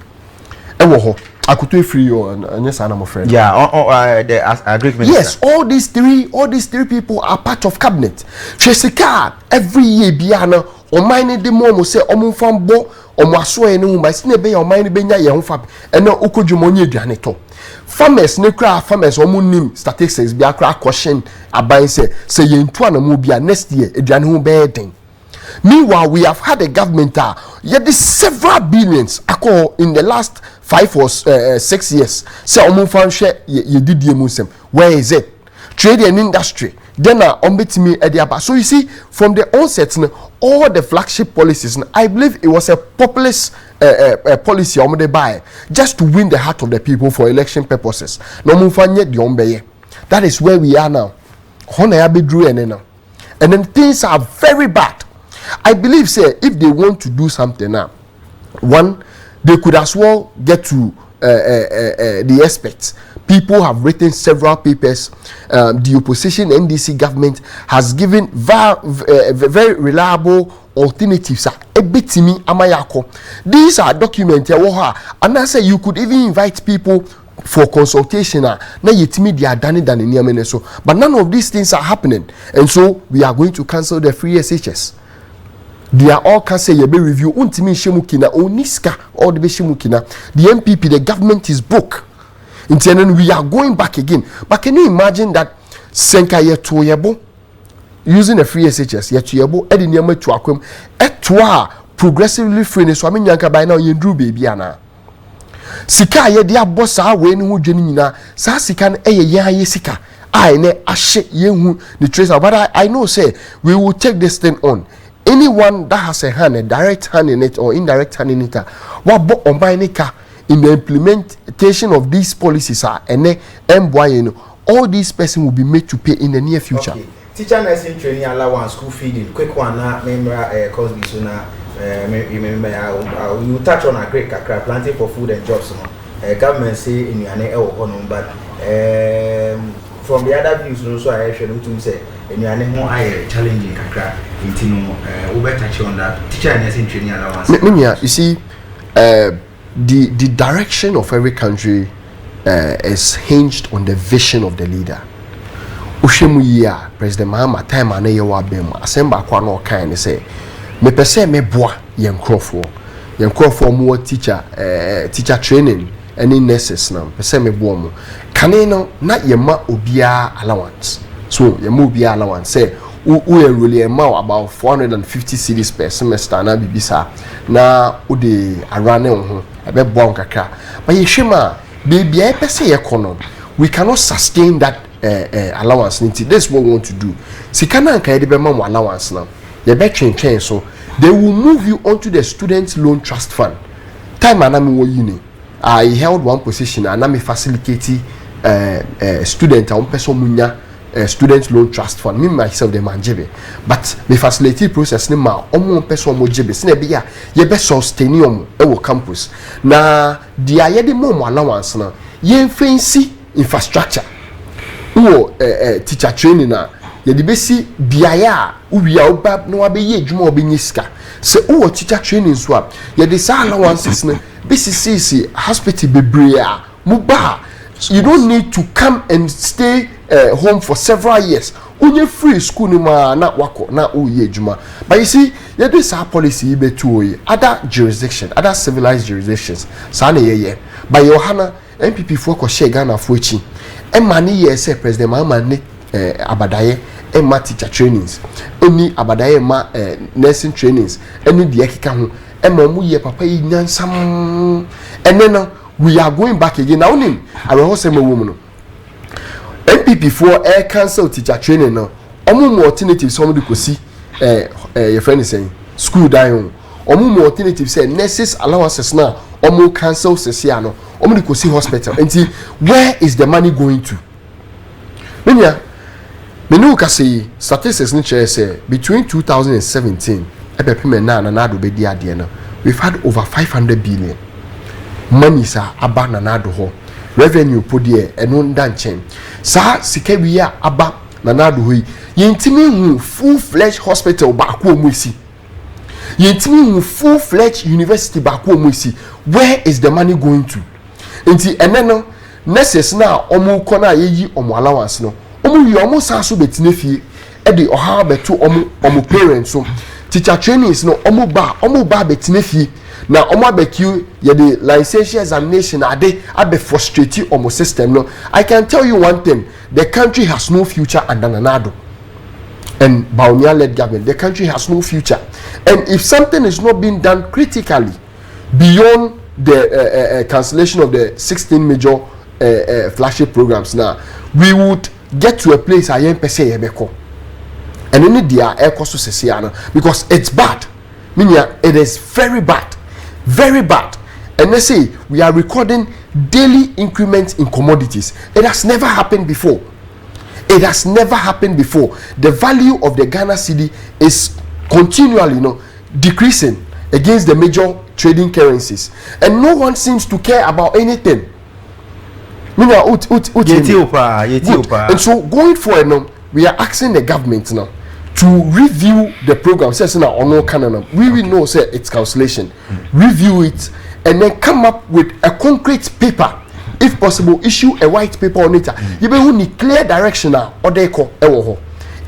e wo ho akoto free you and yes I'm friend. Yeah, the agreement. Yes, all these three people are part of cabinet. Chesika every year biana o mine de mo say o fam bo omo aso ene hu ba sine be ya oman be nya ye ho fa eno ukojumoni aduane to farmers ne kra farmers omo nim statistics bi akra question aban say yentu anamu bia next year aduane hu be den. Meanwhile, we have had a government yet the several billions in the last 5 or 6 years. Say omo fan share ye did Nsem. Where is it? Trade and industry. Then me so you see from the onset all the flagship policies I believe it was a populist policy they buy just to win the heart of the people for election purposes. That is where we are now. And then things are very bad. I believe say if they want to do something now, one, they could as well get to the experts. People have written several papers. The opposition NDC government has given very reliable alternatives. These are documented. And I say you could even invite people for consultation. But none of these things are happening. And so we are going to cancel the free SHS. They are all cancelled. You be review. The MPP, the government is broke. And then we are going back again. But can you imagine that Senka Yebo using a free SHS Yebo Ediniyama to Akwem etwa progressively free so I mean yanka by now yendru baby ana. Sika ye dia bossa we ni hu dwani nyina sa sika na ye sika I ne ahye ye hu the tracer but I know say we will take this thing on. Anyone that has a hand, a direct hand in it or indirect hand in it, what bo ombanika in the implementation of these policies are and all these persons will be made to pay in the near future. Okay. Teacher nursing training allowance, school feeding, quick one member cause this remember you touch on a great Kakra planting for food and jobs. Government say in your but from the other views also I should say in your name more challenging Kakra we touch on that teacher nursing training allowance. You see the direction of every country is hinged on the vision of the leader. Ushemu ya President Mahama time ane ye wa bem asemba kwa no kan ne say me pese me boa yen crofo mo teacher training any nurses na pese me boa mo kane no na ye ma obia allowance so ye ma obia allowance say we enroll ma about 450 cedis per semester na bibisa na o de arane ho ebe boa kakra but ye hwema baby e pese ye kono we cannot sustain that allowance. This is what we want to do. Sikana and Kaide Bema allowance now. The betting change so they will move you onto the student loan trust fund. Time anami wo uni. I held one position and I'm a facilitating student a person munya student loan trust fund me myself the man jebe but me facilitate process ni ma omo person mo jebe se na be ya ye be sustain omo e wo campus na dia ye de mo allowance na ye fancy infrastructure wo teacher training na ye de be si biaya uwi a oba no abeye adwuma obenyisika se wo teacher training so a ye de sa allowances na BCC hospital bebrea muba you don't need to come and stay home for several years. Unye free school ni ma na wako na uye juma. But you see, you do sa policy ibe tu other jurisdictions, other civilized jurisdictions. Sa ne ye. But Yohana MPP for ko share Ghana for chi. Mani ye say president ma ne abadaye ma teacher trainings. Eni abadaye ma nursing trainings. Eni de ekeka ho. Ma mu ye papa yi nyansam. Enena we are going back again now. I will say my woman. MPP for air cancel teacher training now. More alternatives somebody could see. Your friend is saying school down. More alternatives say nurses allowances now. More cancel sesiano. Somebody could see hospital. And see where is the money going to? Menya, me no ka say statistics ni say between 2017 we've had over 500 billion. Money sa aba nanado ho revenue podie eno ndanchen sa sika wiya aba nanado ho yentimi hu full fledged hospital ba ko omusi yentimi hu full fledged university ba ko omusi where is the money going to enti eneno nurses na omu kona yeyi omu allowance no omu yi omu sa so betinefie e de oha beto omu parents so teacher trainings no omu ba betinefie na omo abeku ye the licensure examination ade abe frustrate omo system no. I can tell you one thing, the country has no future under Nanado and Baunia led government. The country has no future, and if something is not being done critically beyond the cancellation of the 16 major flagship programs now, we would get to a place I am pese yebeko and only dia air cost because it's bad. Meaning it is very bad. Very bad. And they say we are recording daily increments in commodities. It has never happened before. It has never happened before. The value of the Ghana cedi is continually, decreasing against the major trading currencies, and no one seems to care about anything. And so going forward, we are asking the government now to review the program. Says now or no canon. We will know say it's cancellation. Review it and then come up with a concrete paper. If possible, issue a white paper on it. You be clear direction now or they call ewo.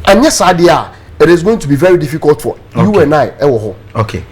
And yes, idea it is going to be very difficult for you and I ewo. Okay.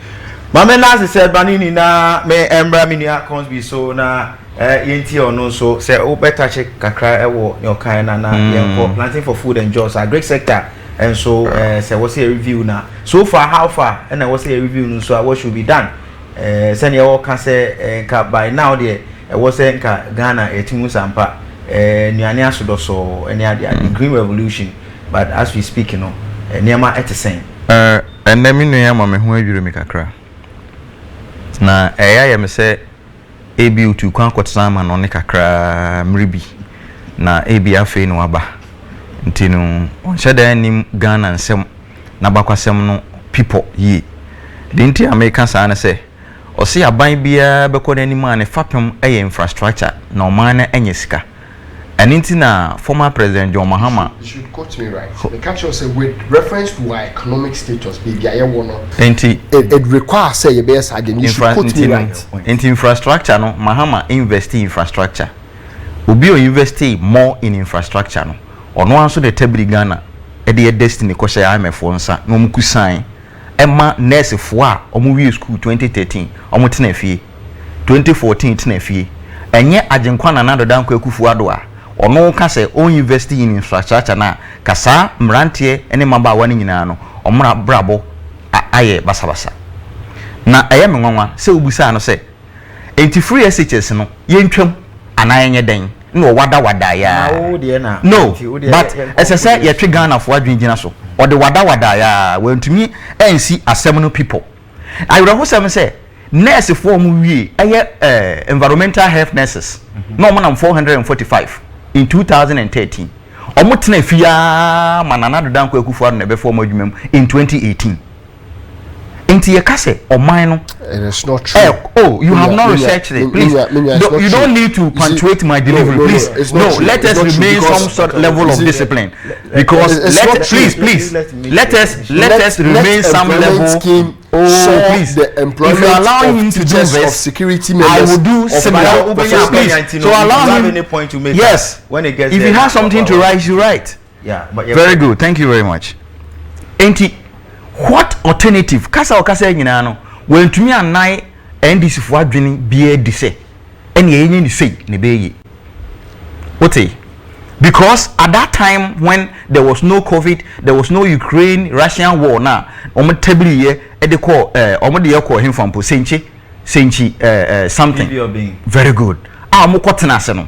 Mama Nazi said banini na me embra minia comes be so na yenti or no so say o better check kakra ewo your kind na yenko planting for food and jobs a great sector. And so, say what's a review now? So far, how far? And I was a review, so what should be done? Send your can say by now, there was a Ghana, a Timusampa, Niania Sudoso, and the Green Revolution. But as we speak, Niama at the same. And then me know my who you make a cry. Now, I am say, ABU to conquer some and on a Kakra, Mribi. Na ABA no aba. Ntino onhyeda nim Ghana nsem na bakwasem no people yi de nti American sa na se o se aban bia bekọ n'anim a ne fapem eye infrastructure na o man na enye sika and nti na former president John Mahama you should quote me right the caption say with reference to our economic status be aye wono nti it requires say you be say you should quote me right nti infrastructure no Mahama invest in infrastructure obi o invest more in infrastructure no ono anso de tabri Ghana e de destiny ko share IMF nsa no mkusan ema nurse fo a omo wi school 2013 omo tena fie 2014 tena fie enye agenkwa na nado dan ko akufu ado a ono ka se on invest in infrastructure na kasa mrantie ene maba wani nyina no omra brabo aye basabasa na eye menwanwa se obusa no se enti free SHS no yentwam anayenye den no wada ya no but as I say you treat Ghana for adwinjina so or the wada ya when to me NC assemble people I would also say nurse form we environmental health nurses no man 445 in 2013 omo tena fia manana dodan kwa Akufo-Addo na before mo adwumam in 2018 enti ye kase oman no it is not true. You have not researched it, please. You don't need to punctuate my delivery, please. No, let us remain some sort of level of discipline, because please let us remain some level. Please, if you allow him to do this, I will do similar. Please, so allow him. Yes, if you have something to write, you write. Yeah, but very good. Thank you very much. Enti, what alternative? Kasa nyina no. When to me and I and this for adwene be de say. Any any say ne be ye. Because at that time when there was no COVID, there was no Ukraine-Russian war now. Omo table here e de call omo de call him from senchi something. Very good. Omo kwotena ase no.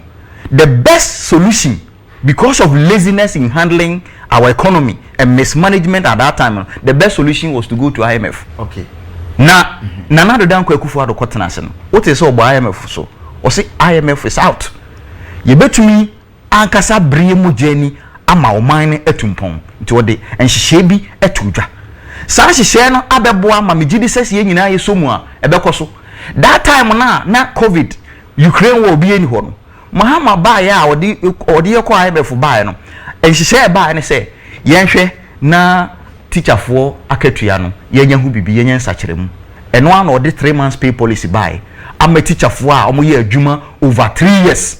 The best solution, because of laziness in handling our economy and mismanagement at that time, the best solution was to go to IMF. Okay. Na Nana Dodan Akufo-Addo kwotena ase no. What is about IMF so? Or say IMF is out. You bet me ankasa brie mu jeni ama oman etumpon nti wode enhihye bi etudwa sa hihye no abeboa ma megidi sese ye nyina ye somu a ebekoso that time na COVID Ukraine war bi eni ho no mahama ba ya odi yekọ IMF ba no enhihye ba ne se yenhwe na teacherfo akatua no yenya hu bibi yenya nsakiremu eno an odi 3 months pay policy ba ama teacherfo a omo ye adwuma over 3 years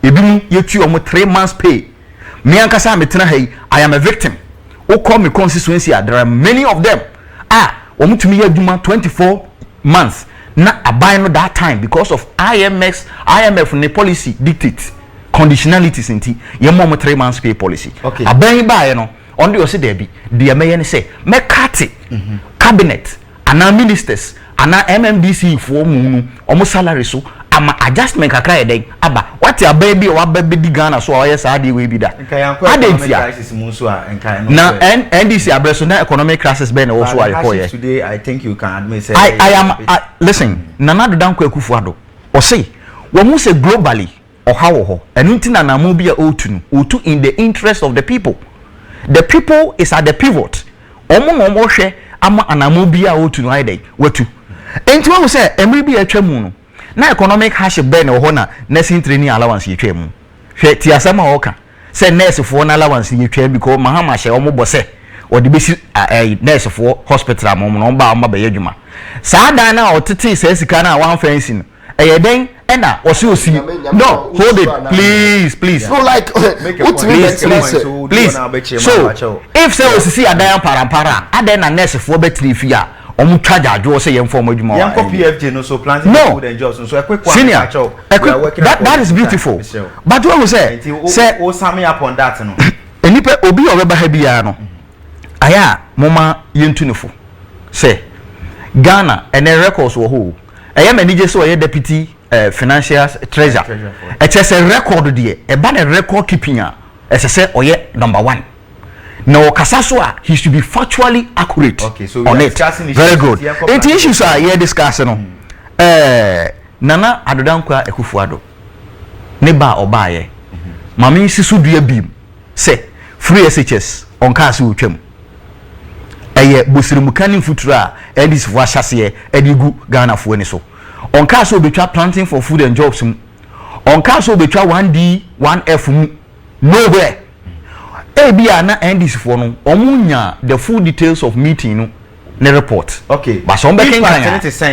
ebimu yetu omo 3 months pay me ankasa metena hai I am a victim. O call me constituency, there are many of them omo tumi ye adwuma 24 months na abai no that time because of IMF ne policy dictate conditionalities inti ye mo 3 months pay policy. Okay. Abai ba no on the ose there bi de me ye ne say me kate cabinet ana ministers ana MMDC for mu omo salary so ama adjustment kakra ye den aba what your baby or baby di Ghana so oye sa dey we bi da crisis mu so a enkai no na NDC abreso na economic crisis be na wo so are here today. I think you can admit say I am listen Nana Dodan Akufo-Addo o say wo mu say globally o hawo ho enu nti na namu bi a otu in the interest of the people is at the pivot omo no mo hwe ama anamu bi a otu no aidai watu enti wo say emri bi atwa mu no na economic hardship be na ho na nursing training allowance yetwa mu hwe ti asama oka say nurse for na allowance yetwa because mahama hye omo bose odi besi nurse for hospital amom no ba be yadwuma saa dan na otete say sika na one fancy no den ena osi no hold it please so like please so if say osisi adan parampara adan na nurse for betri fi a omu charge adwo say yem form adwuma yem ko PFJ no so planting food and jobs so quick one that is beautiful but what we say o sum up on that no enipa obi obeba ha bia no aya moma yentunefo say Ghana and records wo ho eye manage so ye deputy financial treasurer a record there e ba the record keeping a say oye number 1 no kasaso a he should be factually accurate. Okay, so on it very good it issues are here discussing no Nana Dodan Akufo-Addo ne ba obaye mama sisu dua bim say free SHS on case utwam eye bosirimukanin futura and this for hyase edigu Ghana fo ni so on case obetwa planting for food and jobs on case obetwa 1D 1F mu nowhere ebia na NDC for no omunya the full details of meeting no ne report. Okay, but some back in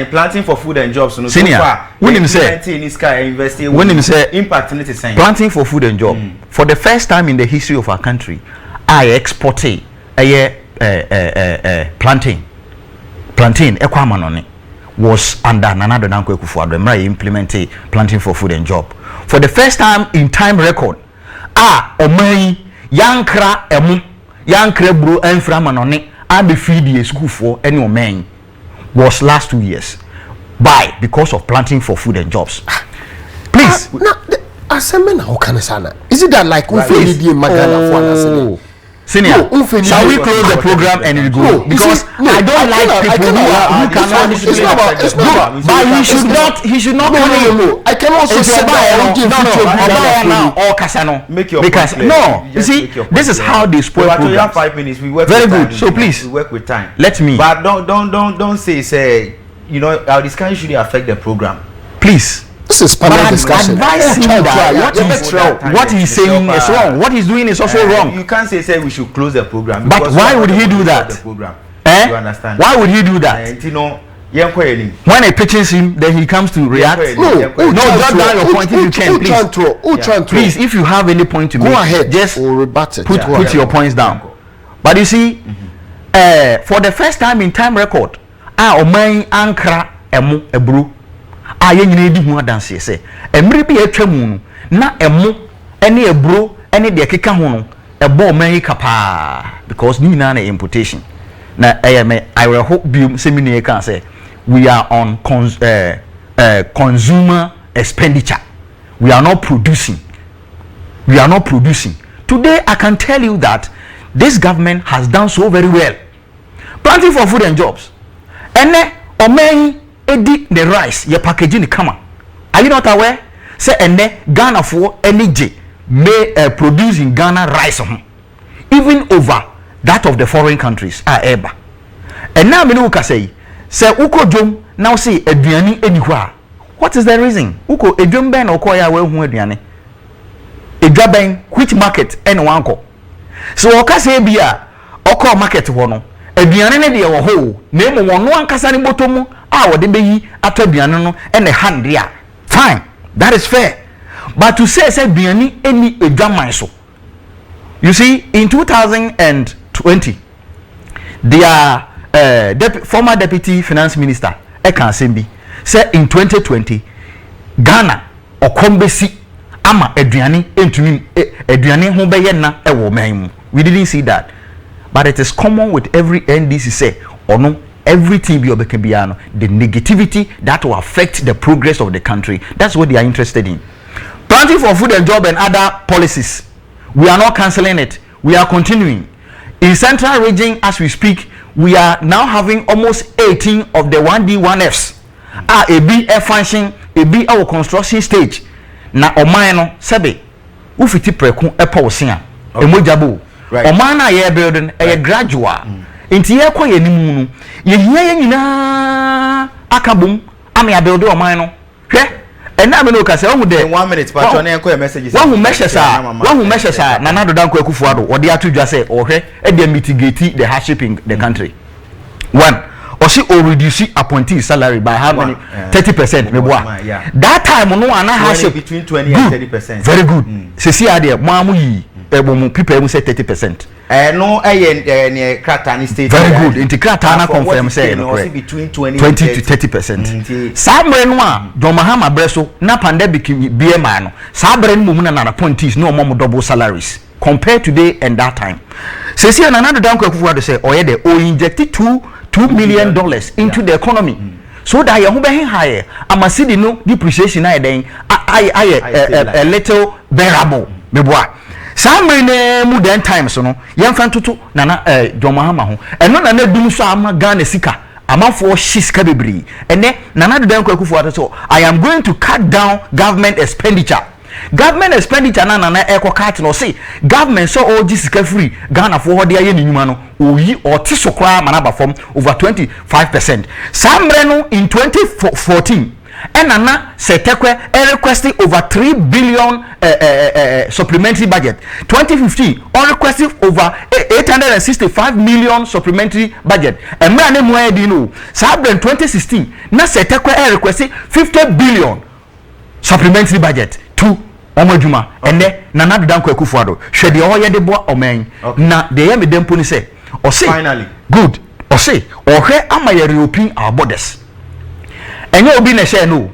planting for food and jobs no so far when him say impact in saying planting for food and job for the first time in the history of our country I exported plantain ekwamanone was under Nana Dodan Akufo-Addo emra implemented planting for food and job for the first time in time record oman yankra bro enfra manone and feed the school for any oman was last 2 years by because of planting for food and jobs. Please is it that like we feel the magana for Senior, shall we close the program and we go? Because I don't like people who cannot. It's not. But he should not. No. I can also say now or Kasano. Make your because no. You see, this is how they spoil programs. We have 5 minutes. We work. Very with good. time, So please, we work with time. Let me. But don't say you know our discussion shouldn't affect the program. Please. This is panel discussion. Advise him that what he's saying is wrong. What he's doing is also wrong. You can't say we should close the program. But why would he do that? You understand? Why would he do that? You know, when I pitches him, then he comes to react. No, jot down your point if you can, please. Please, if you have any point to make, go ahead. Just rebut it. Put your points down. But you see, for the first time in time record, Oman Accra emu ebru. Aye nyina edi hu adanse se emre bi atwa mu no na emo ene ebro ene de keka ho no ebo man yi kapa because ni na importation na I will hope bi seminar can say we are on consumer expenditure. We are not producing today. I can tell you that this government has done so very well planting for food and jobs ene oman edi the rice ye packaging kama. Are you not aware? Say ene Ghana for any J may produce in Ghana rice even over that of the foreign countries eba. And now me no ka say uko dwom now say aduane eniwa. What is the reason? Uko edwom ben okoya we hu aduane. Edwaben which market ene wanko. So oka say bia okọ market ho no aduane ne de wo ho na emu wono ankasa ne botomu wode beyi ataduane no ene hande a fine, that is fair. But to say aduane eni edwaman so, you see, in 2020 their former deputy finance minister Nsem said in 2020 Ghana okombesi ama aduane entumi aduane ho beye na ewo man mu. We didn't see that, but it is common with every NDC say ono everything be obekebiano, the negativity that will affect the progress of the country. That's what they are interested in. Planting for food and job and other policies, we are not cancelling it. We are continuing. In central region, as we speak, we are now having almost 18 of the 1D 1Fs. A B a function, a B our construction stage. Na omano sebe ufiti preku eposia emojabo. Omana ye building a gradual. Inti ye kwa ye nimu no ye hia ye nyina akabum ame abuild omano hwe ena me no ka se ohu de 1 minute patron na enko messages wahu measures na nado danko akufuado ode atudwa se ohwe e dey mitigate the hardship in the country. One, or she will reduce appointee salary by how many 30%. That time no ana hardship between 20 and 30%. Very good. Se si ade mamu yi people say 30%. No, near Kakra state. Very good. Into Kakra confirm say between 20 to 30%. Sabre no Domahama breso na pandemic BMI no. Sabre no mu na appointees no more double salaries compared today and that time. Se si another danko akufuado say oyede o injected $2 million into the economy. So that you be higher. Amasidi no depreciation a little bearable. Meboa. Samre ne mu den times no yemfa ntoto nana Domahama ho. Eno na na dum so ama Ghana sika. Amafo shiska bebri. Ene nana danko akufuado so I am going to cut down government expenditure. Government expenditure na eko cut no say government so all this free Ghana for ho de aye nyuma no oyi otiso kwa manaba form over 25%. Samre no in 2014 enana setekwe requesting over 3 billion supplementary budget. 2015 on requesting over 865 million supplementary budget. Emra ne mo edi no Samre 2016 na setekwe requesting 50 billion supplementary budget to omajuma ene na nadu danko akufuado hwede o ye de bo oman na de ye medempo ni say o say finally good o say ohwe ama ye reopen our borders enye obi na share no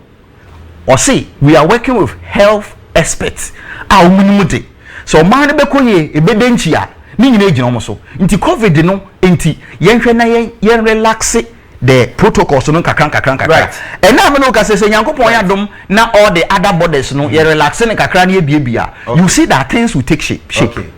o say we are working with health experts a omunumude so man be koye ebede nchia ni nyina ejina omo so nti covid no nti yenhwe na yen relax the protocols no kakran right. And now no ka say Nyankopon ya dom na all the other borders no you relax ne kakra na ebiebia. You see that things will take shape. Okay.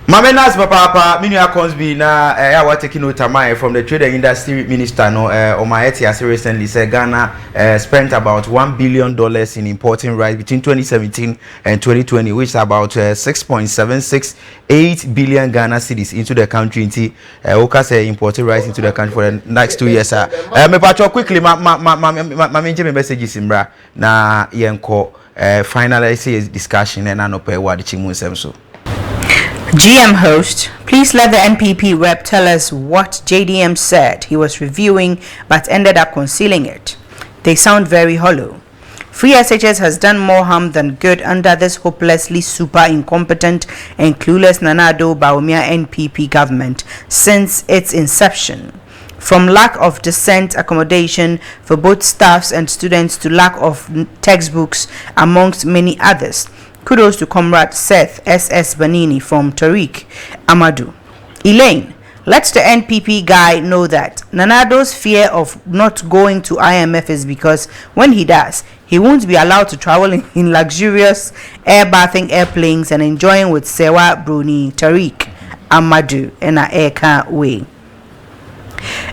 Mamenas papa minua Consby na I was taking note of my from the trade and industry minister no Omaeti has recently said Ghana spent about $1 billion in importing rice between 2017 and 2020, which is about 6.768 billion Ghana cedis into the country. Inti Oka say importing rice into the country for the next 2 years. Me pacho quickly ma messages imbra na yenko finalize discussion and anope wadi chimu nsem so. GM host, please let the NPP rep tell us what JDM said he was reviewing but ended up concealing it. They sound very hollow. Free SHS has done more harm than good under this hopelessly super incompetent and clueless Nanado Bawumia NPP government since its inception. From lack of decent accommodation for both staffs and students to lack of textbooks amongst many others. Kudos to Comrade Seth S.S. Banini from Tariq Amadou. Elaine, let the NPP guy know that Nanado's fear of not going to IMF is because when he does, he won't be allowed to travel in luxurious air-bathing airplanes and enjoying with Sewa Bruni Tariq Amadou in a aircar way.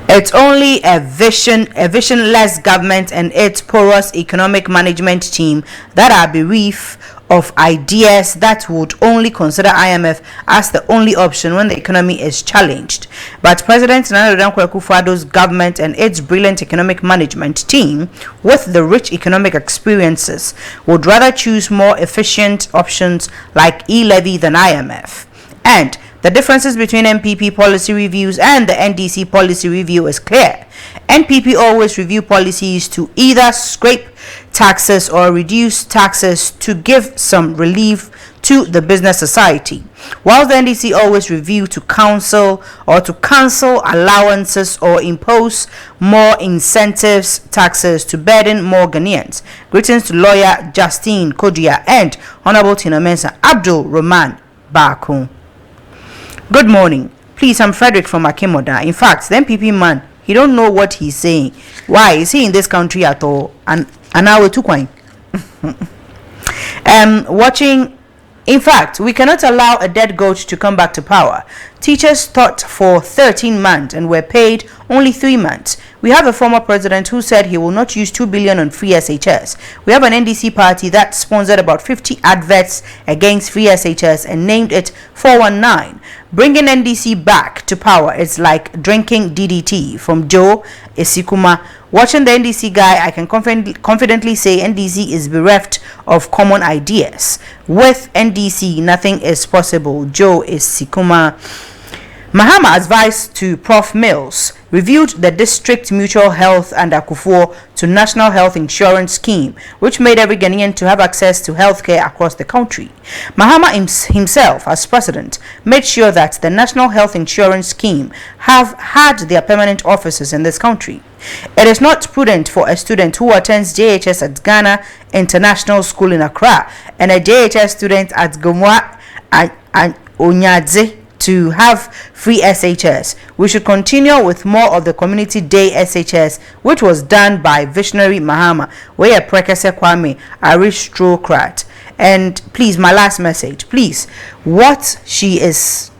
It's only a visionless government and its porous economic management team that are bereft of ideas that would only consider IMF as the only option when the economy is challenged. But President Nana Akufo-Addo's government and its brilliant economic management team, with the rich economic experiences, would rather choose more efficient options like e-levy than IMF. And the differences between NPP policy reviews and the NDC policy review is clear. NPP always review policies to either scrape taxes or reduce taxes to give some relief to the business society, while the NDC always review to cancel allowances or impose more incentives taxes to burden more Ghanaians. Greetings to lawyer Justine Kodia and Honorable Tina Mensah Abdul Rahman Baku. Good morning. Please, I'm Frederick from Akimoda. In fact, the MPP man, he don't know what he's saying. Why is he in this country at all? And now we're too quiet. Watching. In fact, we cannot allow a dead goat to come back to power. Teachers taught for 13 months and were paid only 3 months. We have a former president who said he will not use 2 billion on free SHS. We have an NDC party that sponsored about 50 adverts against free SHS and named it 419. Bringing NDC back to power is like drinking DDT. From Joe Esikuma. Watching the NDC guy, I can confidently say NDC is bereft of common ideas. With NDC, nothing is possible. Joe Esikuma. Mahama advice to Prof Mills reviewed the district mutual health and Akufo to National Health Insurance Scheme, which made every Ghanaian to have access to healthcare across the country. Mahama himself, as president, made sure that the National Health Insurance Scheme have had their permanent offices in this country. It is not prudent for a student who attends JHS at Ghana International School in Accra and a JHS student at Gomwa and Onyadze to have free SHS. We should continue with more of the community day SHS, which was done by visionary Mahama, where Prekese Kwame, aristocrat. And please, my last message, please, what she is.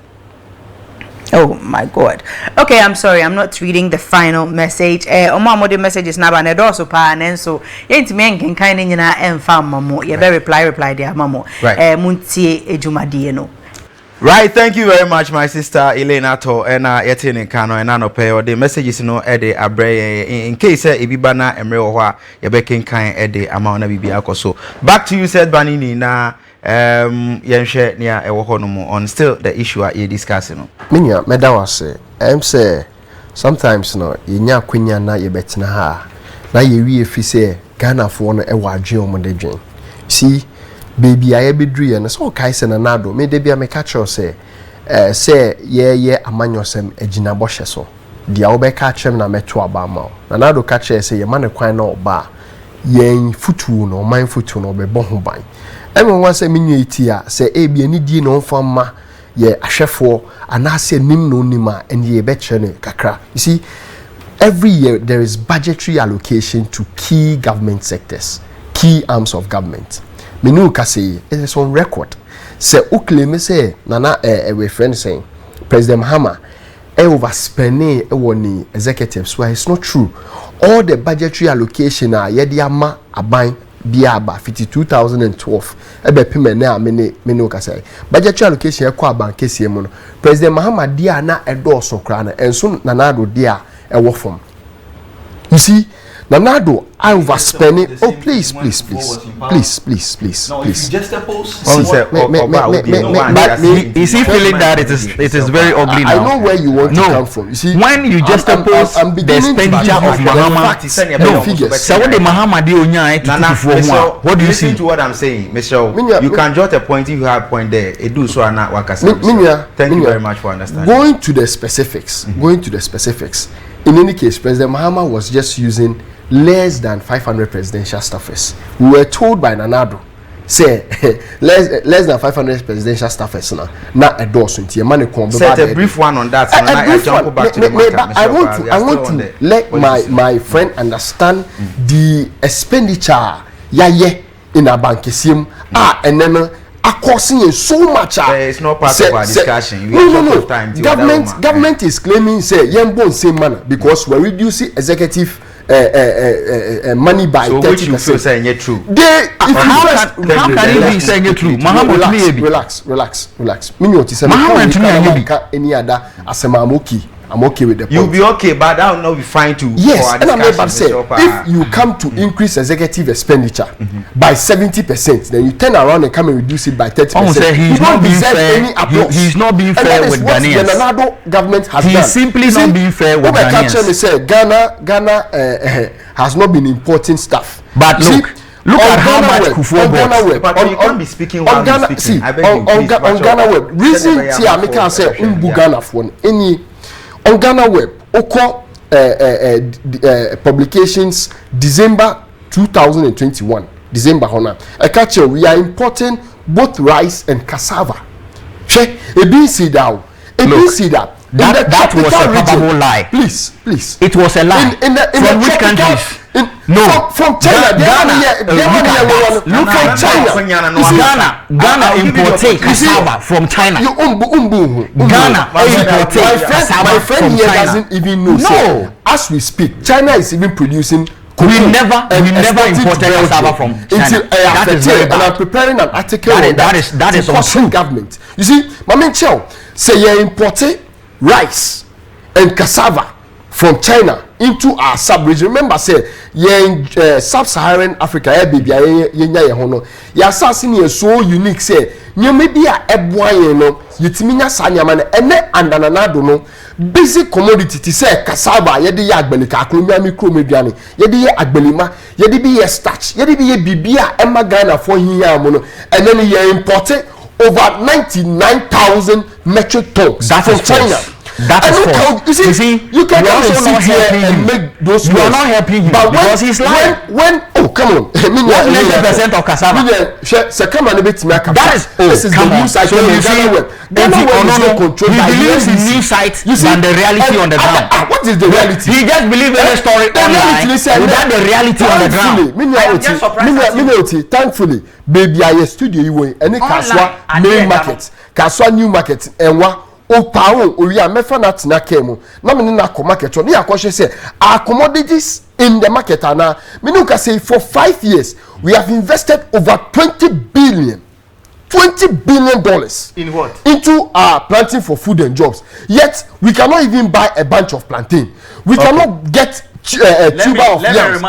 Oh my God. Okay, I'm sorry, I'm not reading the final message. The message is now and also pa and so yet me can kind in mamo. You better reply there, mamo. Right. Muntie ejumadieno. Right, thank you very much, my sister Elaine Ato and Yetine Kano and Anope or the messages no Ede Abre in case Ibibana Emrewa Yabekin kind Ede amount of Bibiako. So back to you, said Banini na Yanshe near Ewohonomo on still the issue are you discussing. Minya medawase say sometimes no yinya kwenya na yebetina ha na yewie fi say Ghana fo no ewa adwen omodedwen. See baby I be dru na so kai se na nado me de bia me catch you say ye amanyosem agina bohye so dia wo be catch na meto aba ma na nado catch say ye man kwan na oba yen futu no man futu no be boho ban eme wan say menyu etia say ebi ani die no mfamma ye ahwefo anase nim no nima and ye be chene kakra. You see, every year there is budgetary allocation to key government sectors, key arms of government. Menu kase, it is on record say o claim say nana we friend saying President Mahama overspending woni executives. So it's not true. All the budgetary allocation yedi ama aban biaba 2012 ebe pime na me no kasa budgetary allocation ekwa aban kesie mu no President Mahama dia na edoso kra na enso nanado dia ewo form. You see, Nanado, I overspending. Oh, please. No, if you just oppose, is he feeling that it is very ugly now? I know where you want to come from. You see, when you just oppose the expenditure of Mahama, no, so what the Mahama do what do you see? Listen to what I'm saying, Michelle. You can jot a point if you have a point there. It do so not wakasa. Thank you very much for understanding. Going to the specifics. In any case, President Mahama was just using less than 500 presidential staffers. We were told by Nanado, say less than 500 presidential staffers now a door. Set a brief one on that. I want to let my friend understand the expenditure in a bank and then causing so much. It's not part of our discussion. No. Government is claiming say yembo same manner because we're reducing executive money by 30%. So which you feel saying it true? How can it be saying it true? Relax. Any other I'm okay with the point. You'll be okay, but that will not be fine to. Yes, and I'm about to say, if you come to increase executive expenditure by 70%, then you turn around and come and reduce it by 30%. He's not being fair. He's not being fair with Ghanaians. The Nanado government has done. He's simply not being fair with Ghanaians. Me say Ghana has not been importing stuff. But look at how much Kufuor bought. But you can't be speaking on Ghana. See, on Ghana web. Reason I make her say Ghana phone any. On Ghana web, Oko publications December 2021. December hona. I catch you. We are importing both rice and cassava. Che, That was a probable lie. Please. It was a lie. From which countries? From China. Look at China. Ghana imported cassava from China. Ghana imported cassava from China. My friend here doesn't even know. No. As we speak, China is even producing. We never imported cassava from China. That is very bad. And I'm preparing an article on that is untrue. Government. You see, Mama Chow say you imported rice and cassava from China into our sub-region. Remember, say, sub-Saharan Africa, baby, your assassin is so unique, say, you may be a boy, you timinya sanyaman, and then another no basic commodity to say cassava, yedi yagbelika, klumia micromediani, yedi agbelima, yedi be starch, yedi be bibia, Emma Ghana for mono, and then you imported over 99,000 metric tons from China. That is false. You see, you can also sit not here helping and him. make those. You are not helping him but because he's lying. Come on. 90% of cassava. That is the news site. So you see, he believes in news sites than the reality on the ground. What is the reality? He just believes in a story online without the reality on the ground. Thankfully, baby, I studio you any Kasoa main market, Kasoa new market, and what. We are mefanat na kemo. Na me na market. Ni akoshe say our commodities in the market are now. Minuka say for 5 years we have invested over $20 billion in what? Into planting for food and jobs. Yet we cannot even buy a bunch of plantain. We cannot get tuber of yams.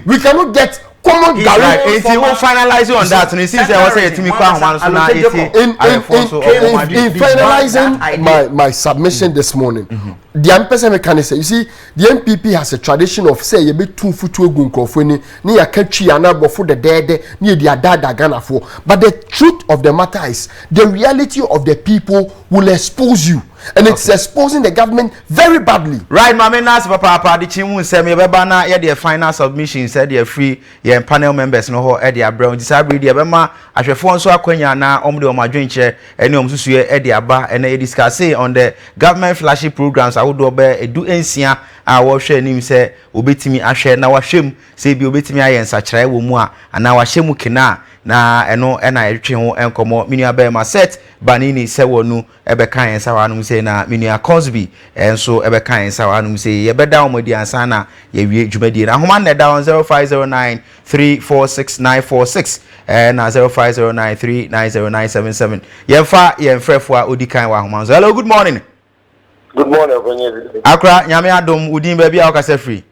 We cannot get common right. If you will finalize on that, and it seems I was saying to me, in finalizing my submission this morning, the MPS mechanism, you see, the MPP has a tradition of say, you be 2 foot to a gun near country and now for the dead, near the Adada Ghana for. But the truth of the matter is, the reality of the people will expose you. And it's exposing the government very badly. Right, Mama Nas Papa, the Chimu Nsem, Yabana, their final submission said they're free, your panel members, no, Eddie Brown, disabled, the Abema, as your phone so Aquena, Omdo, my drink chair, and Eddie Abba, and they discuss on the government flagship programs. I would do a do NCA a wo hwe anim se obetimi ahwe na wahwem se bi obetimi aye nsakire wo mu a ana wahwemu kina na eno na etwe ho enkomo menua be ma set banini se wonu ebe kan ensa wanum se na menua Cosby enso ebe kan ensa wanum se ye beda omodi ansa na ye wie dwumadi na homa na da on 0509346946 na 0509390977 yemfa yemfrefo a odi kan wa homa. Hello, good morning. Good morning, Onye. Accra, nyame adom udin ba bia o kasa free.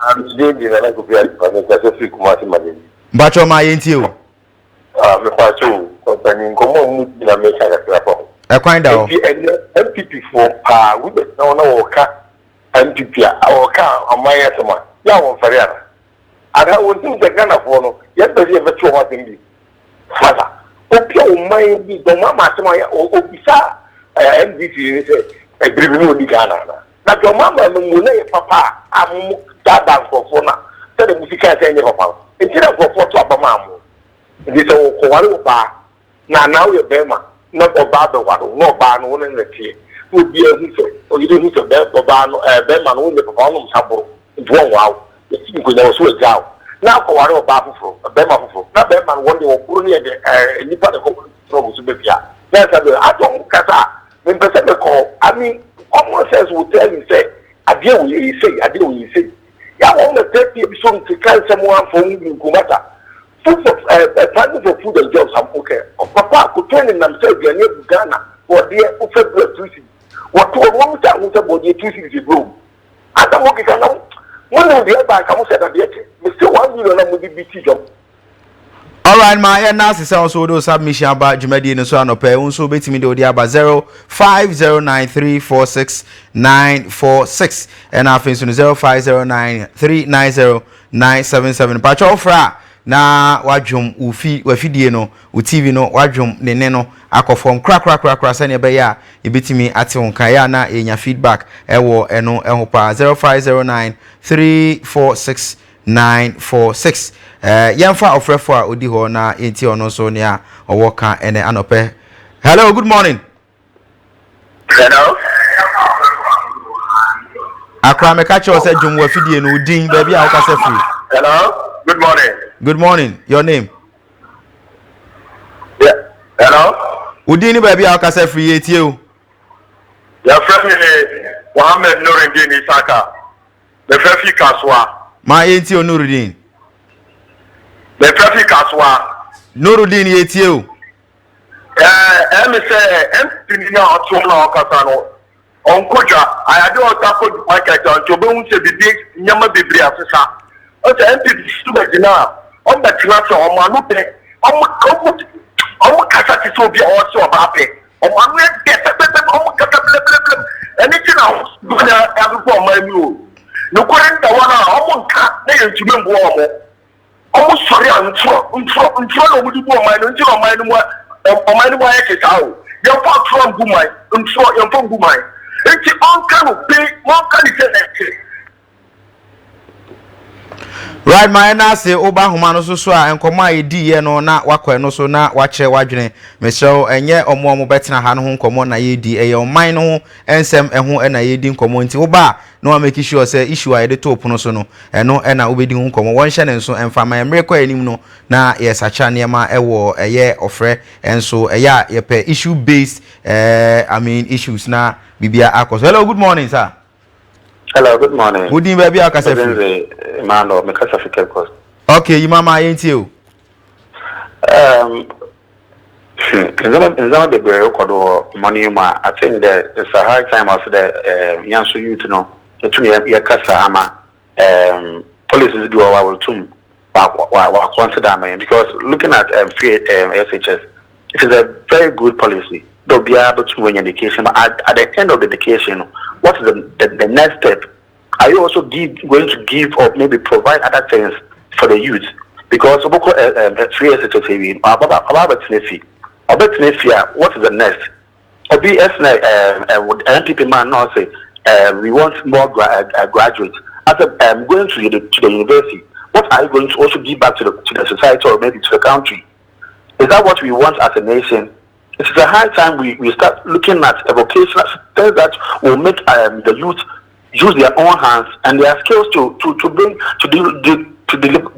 I'm David na na kopia ni kasa free Kumasi Madeni. Mbacho ma yenti o. Me pacho company komo mu na me ka kra po. E kwan da o. MPP for we be na wo ka MPP a wo ka amaya sama. Ya won fare ara. Ada won tin de Ghana for no. Ya be ye be cho wa tin bi. Fata. Opi o mai bi do mama sama ya obisa MDC ni se ebribi no di Ghana na jo mama mu na ye papa amu dada nkofo na se de musika se nye papa entira nkofo to abama amu ndi so ko wale ba na we be ma na oba do wado no ba no ne ntie wo bi ehu so o yide hu so be oba no be ma no ne papa no msaboro ntwo wawo eti ko na so ejawo na ko wale oba fufuro be ma fufuro na be ma no wonde wo kuru ne de nipa de ko no so be bia na sa be adon kasa when person call, I mean, common sense will tell you, say, I deal with you say, yeah, on the 30 episode to call someone from Kumata. Food for planning for food and jobs, I'm okay. Papa could turn in themselves, you're near Ghana, or dear, who fed blood to see. What to a long time with about the 260 room. I don't want to know. One of the other, I say that yet. Mr. 1 million with the BT job. All right, my nurse is also do submission about Jumedi and so on. Unso betimi do dia ba 0509346946 and I think 0509390977. Pacho fra na wadwom ufi wafidie no TV no wadwom nene no akofom kra sane be ya e betimi ate wonkan ya na enya feedback ewo eno eho pa 0509346946 yamfa ofrefo a odi ho na enti ono so ne a owoka ene anope. Hello, good morning. Hello. Akra me catch you say dwom wafidie no din ba bia wo kasa free. Hello. Good morning. Good morning. Your name? Yeah. Hello. Udini ba bia wo kasa free etie o. Your friend Mohammed Nuruddin Isaka. The Fefi Kasoa. Ma enti o Nuruddin. The traffic Kasoa. Nuruddin etie o. Me say MP na otum na okasano. Onkoja ayade otako market on to be unse bibi nyama bibiri afisa. O say MP stu be na on the class o ma no pe. O kasa ti so bi o so ba pe. O ma no get o kasa ble. Anything now na abuko o ma mi o. No kwenta wana o nka na yentume mbo o mo. Almost sorry, I'm trying to do my until my way. Your part from Gumai, and so you're from Gumai. It's all kind of big, one kind of right, my nase oba homa so a enkoma edi ye no na wakwa no so na wakyere wadwene mesho enye omo betena ha no ho nkomo na ye di eye oman no ho ensem eho na ye di nkomo nti oba no make sure say issue a ye de top no so no eno na obedi ho nkomo won hye ne nso emfa ma emre kwa anim no na ye sacha niema ewo eye ofre enso eya ye pe issue based issues na bibia akos. Hello, good morning, sir. Hello, good morning. Good evening, baby. How can I say? Man, or because of the cost. Okay, you mama ain't you? In the very money, I think that it's a hard time after the young so you to know. The two year casa ama policies do our tomb. Consider me because looking at SHS, it is a very good policy. They'll be able to win education, but at the end of the education, what is the next step? Are you also going to give or maybe provide other things for the youth? Because what is the next? NPP man now say we want more graduates. After going to the university, what are you going to also give back to the society or maybe to the country? Is that what we want as a nation? It is a high time we start looking at vocational things that will make the youth use their own hands and their skills to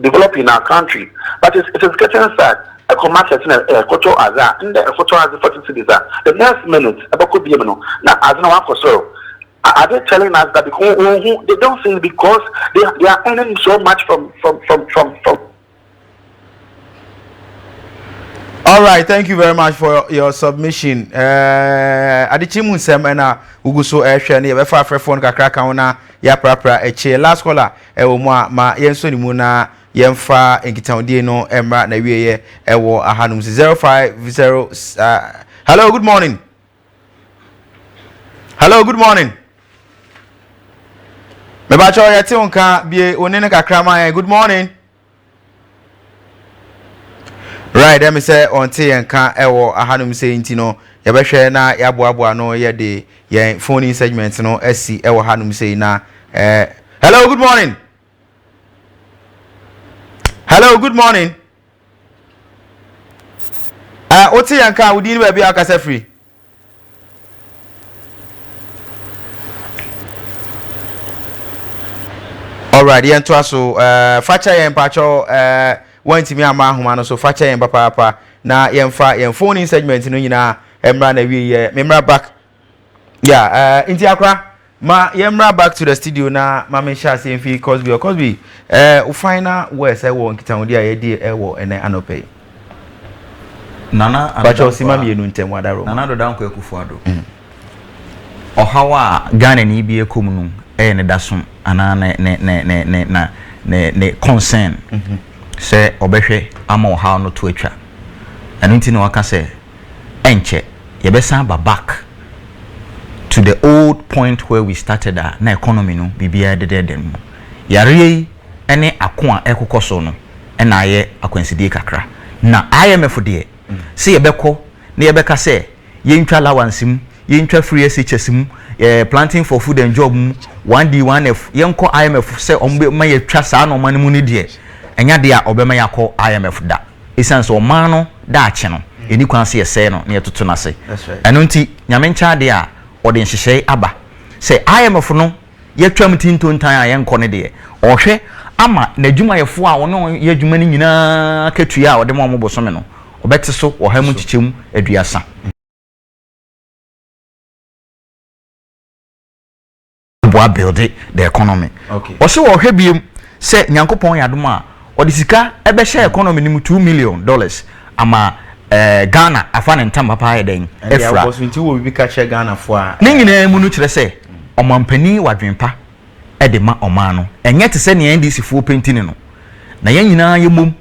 develop in our country. But it is getting sad. A commercial photo as that, and the photo as the photo cities are. The next minute, about could be now as no one for so. Are they telling us that they don't think because they are earning so much from. All right, thank you very much for your submission. Adekye3 Nsem na uguso ehwe na ye fa phone kakra kan na ya prapra eche last caller ewo mu a ma yenso ni mu na yemfa enkitaudie no emra na wieye ewo ahanum 050 hello, good morning. Hello, good morning. Me ba cho yete onka bie onene kakra ma good morning. Right, let me say on tea and can ewo ahanum say intino yabehwe na yaboaboa no ye de ye phone segment no SC ewo hanum say na hello, good morning. Hello, good morning. Oti yanka udini we bia akase free. All right, yen to aso facha yen pacho want me ama homa no so facha yen papa na yemfa yen phone segment no nyina emra na wie memra back inti Accra ma yemra back to the studio na ma me sha say fi Cosby u final words e wo nkitawodi a ye di e wo ene anope nana bacho sima me nu ntem wadaro nana do dan ko ekufuado ohawa Ghana ni bi ekom nu ne dasom ana ne concern se obehwe ama oha no to atwa anu nti na waka se enche yebesa back to the old point where we started na economy no bibia dededen yare ene akoa ekokoso no na aye akwansidie kakra na IMF de se yebekọ na yebeka se yentwa allowance mu yentwa free SHS mu planting for food and job mu 1D 1F yenko IMF se ombe ma yetwa saa no man mu ne de enya de a obema yakọ IMF da esan so man no da ache no eni kwan se yese no na yetoto na se eno nti nyame ncha de a ode nhyehyɛ aba se IMF no yetwam tintontan a yenko ne de ohwe ama n'adwumayefo a wono yadwuma ni nyina katua a ode mo bosome no obete so ohamu chichemu aduasa boa build the economy okay o se wo hwe biem se nyankopon yadom a ode sika ebe share economy ni $2 million ama Ghana afa ne ntam papa heden efra opportunity wo bi ka che Ghana fo a ne nyina mu no kire se omampani wadwenpa ede ma oma no enye te se ne NDC fo pentini no na ye nyina ye mom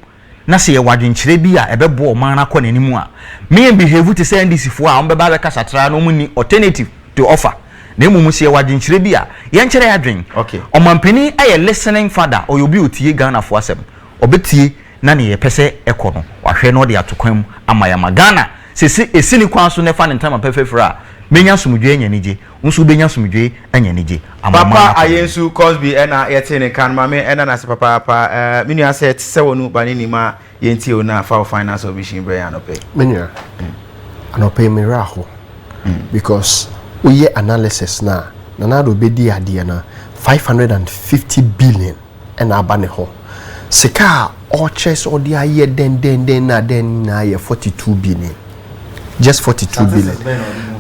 na se ye wadwenkyire bi a ebebo oma na kọ nanimu a me behave te se NDC fo a ombeba be kasa tra no mu ni alternative to offer na emu se ye wadwenkyire bi a ye nkyere ya dwen okay omampani aye listening father oyobi otie Ghana fo asem obetie na ne ye pese ekọ no wahwe no de atokwam amayama Ghana se esini kwan so ne fa ne ntama pefefra menya sumudwe anya nije nso benya sumudwe anya nije papa ayensu Cosby ena yete ne kan mame ena na se papa menu asset se wonu banini ma yenti ona fa finance of vision bre anope menu anope miraho because we analysis na do bedi ade na 550 billion ena abane ho sika orches odi aye den na ye 42 billion just 42 billion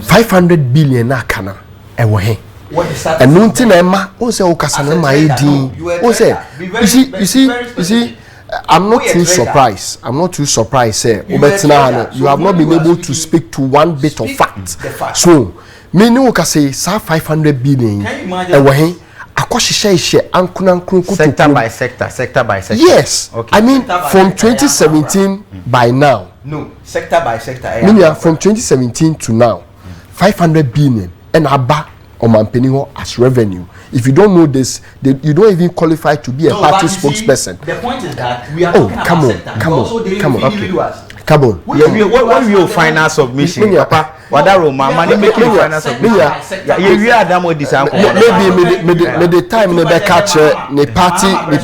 500 billion na kana ewo he and nunti na ema o say o kasa na ma edin o say you see I'm not too surprised say obetina you have not been able to speak to one bit of fact so me ni o kasa say 500 billion ewo he akwahyehyehye ankuna sector by sector yes okay. I mean from 2017 by now no sector by sector from 2017 to now 500 billion and aba omampeni as revenue. If you don't know this, you don't even qualify to be a party spokesperson. The point is that we are come on. Okay. What will final submission? Papa, wadaro money making final submission. You are damo this maybe the time never catch the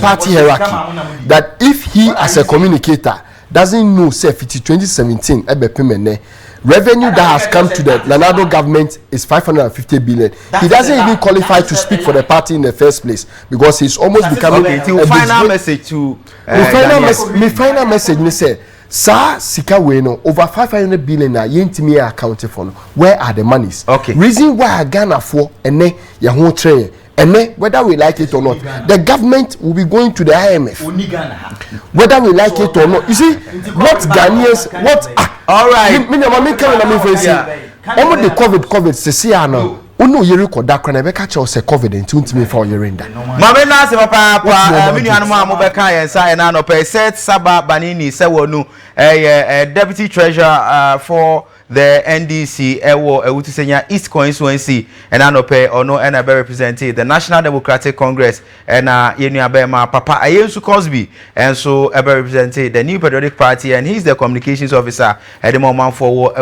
party hierarchy that if he as a communicator doesn't know say 2017 ebe pemene revenue that has come to the Nanado government is 550 billion. He doesn't even qualify to speak for the party in the first place because he's almost becoming a final message to my final message me say Sa sika we no over 500 billion na yentimi account for no. Where are the monies? Okay. Reason why Ghana for ene ya ho train ene whether we like it or not, the government will be going to the IMF. Whether we like it or not. You see what Ghanaians all right. Me come na me face. Omo the COVID se no. Uno yeri koda kra na be ka che se COVID ntumi fa oyerinda. Mama na se papa me nuanu ma mo be kan yen sa na no pe set Saba Banini se wonu deputy treasurer for the NDC ewo ewutisenya East constituency and anope ono and be represented the National Democratic Congress and yenu abema papa Ayensu Cosby and so be represented the New Patriotic Party and he's the communications officer at the moment for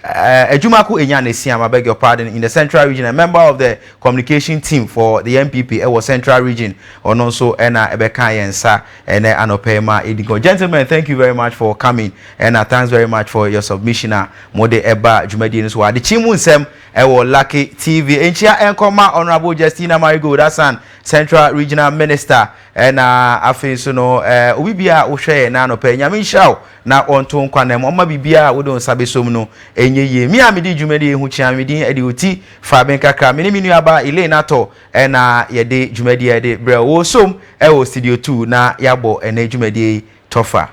Ejumaku Enyanesiam, I beg your pardon, in the Central Region, a member of the communication team for the MPP, was Central Region, or also Ena Ebeka and Sa and Anopema Edigo. Gentlemen, thank you very much for coming, and thanks very much for your submission. Mode Eba Jumedian Swa, the Nsem, Ewo Lucky TV, Enchia Enkoma, Honorable Justina Marigo, that's an Central Regional Minister, and I think so no, Ubibia Ushe, Nano Pe, Yamin Shao, na on to Kwanem, Oma Bibia, we don't sabi somno. Ye mi amidi jumedi hu chiamidi edioti Faaben Kakra mini minu aba ile nato na yede jumedi yede bre wo som e wo studio 2 na yabo ene jumedi tofa.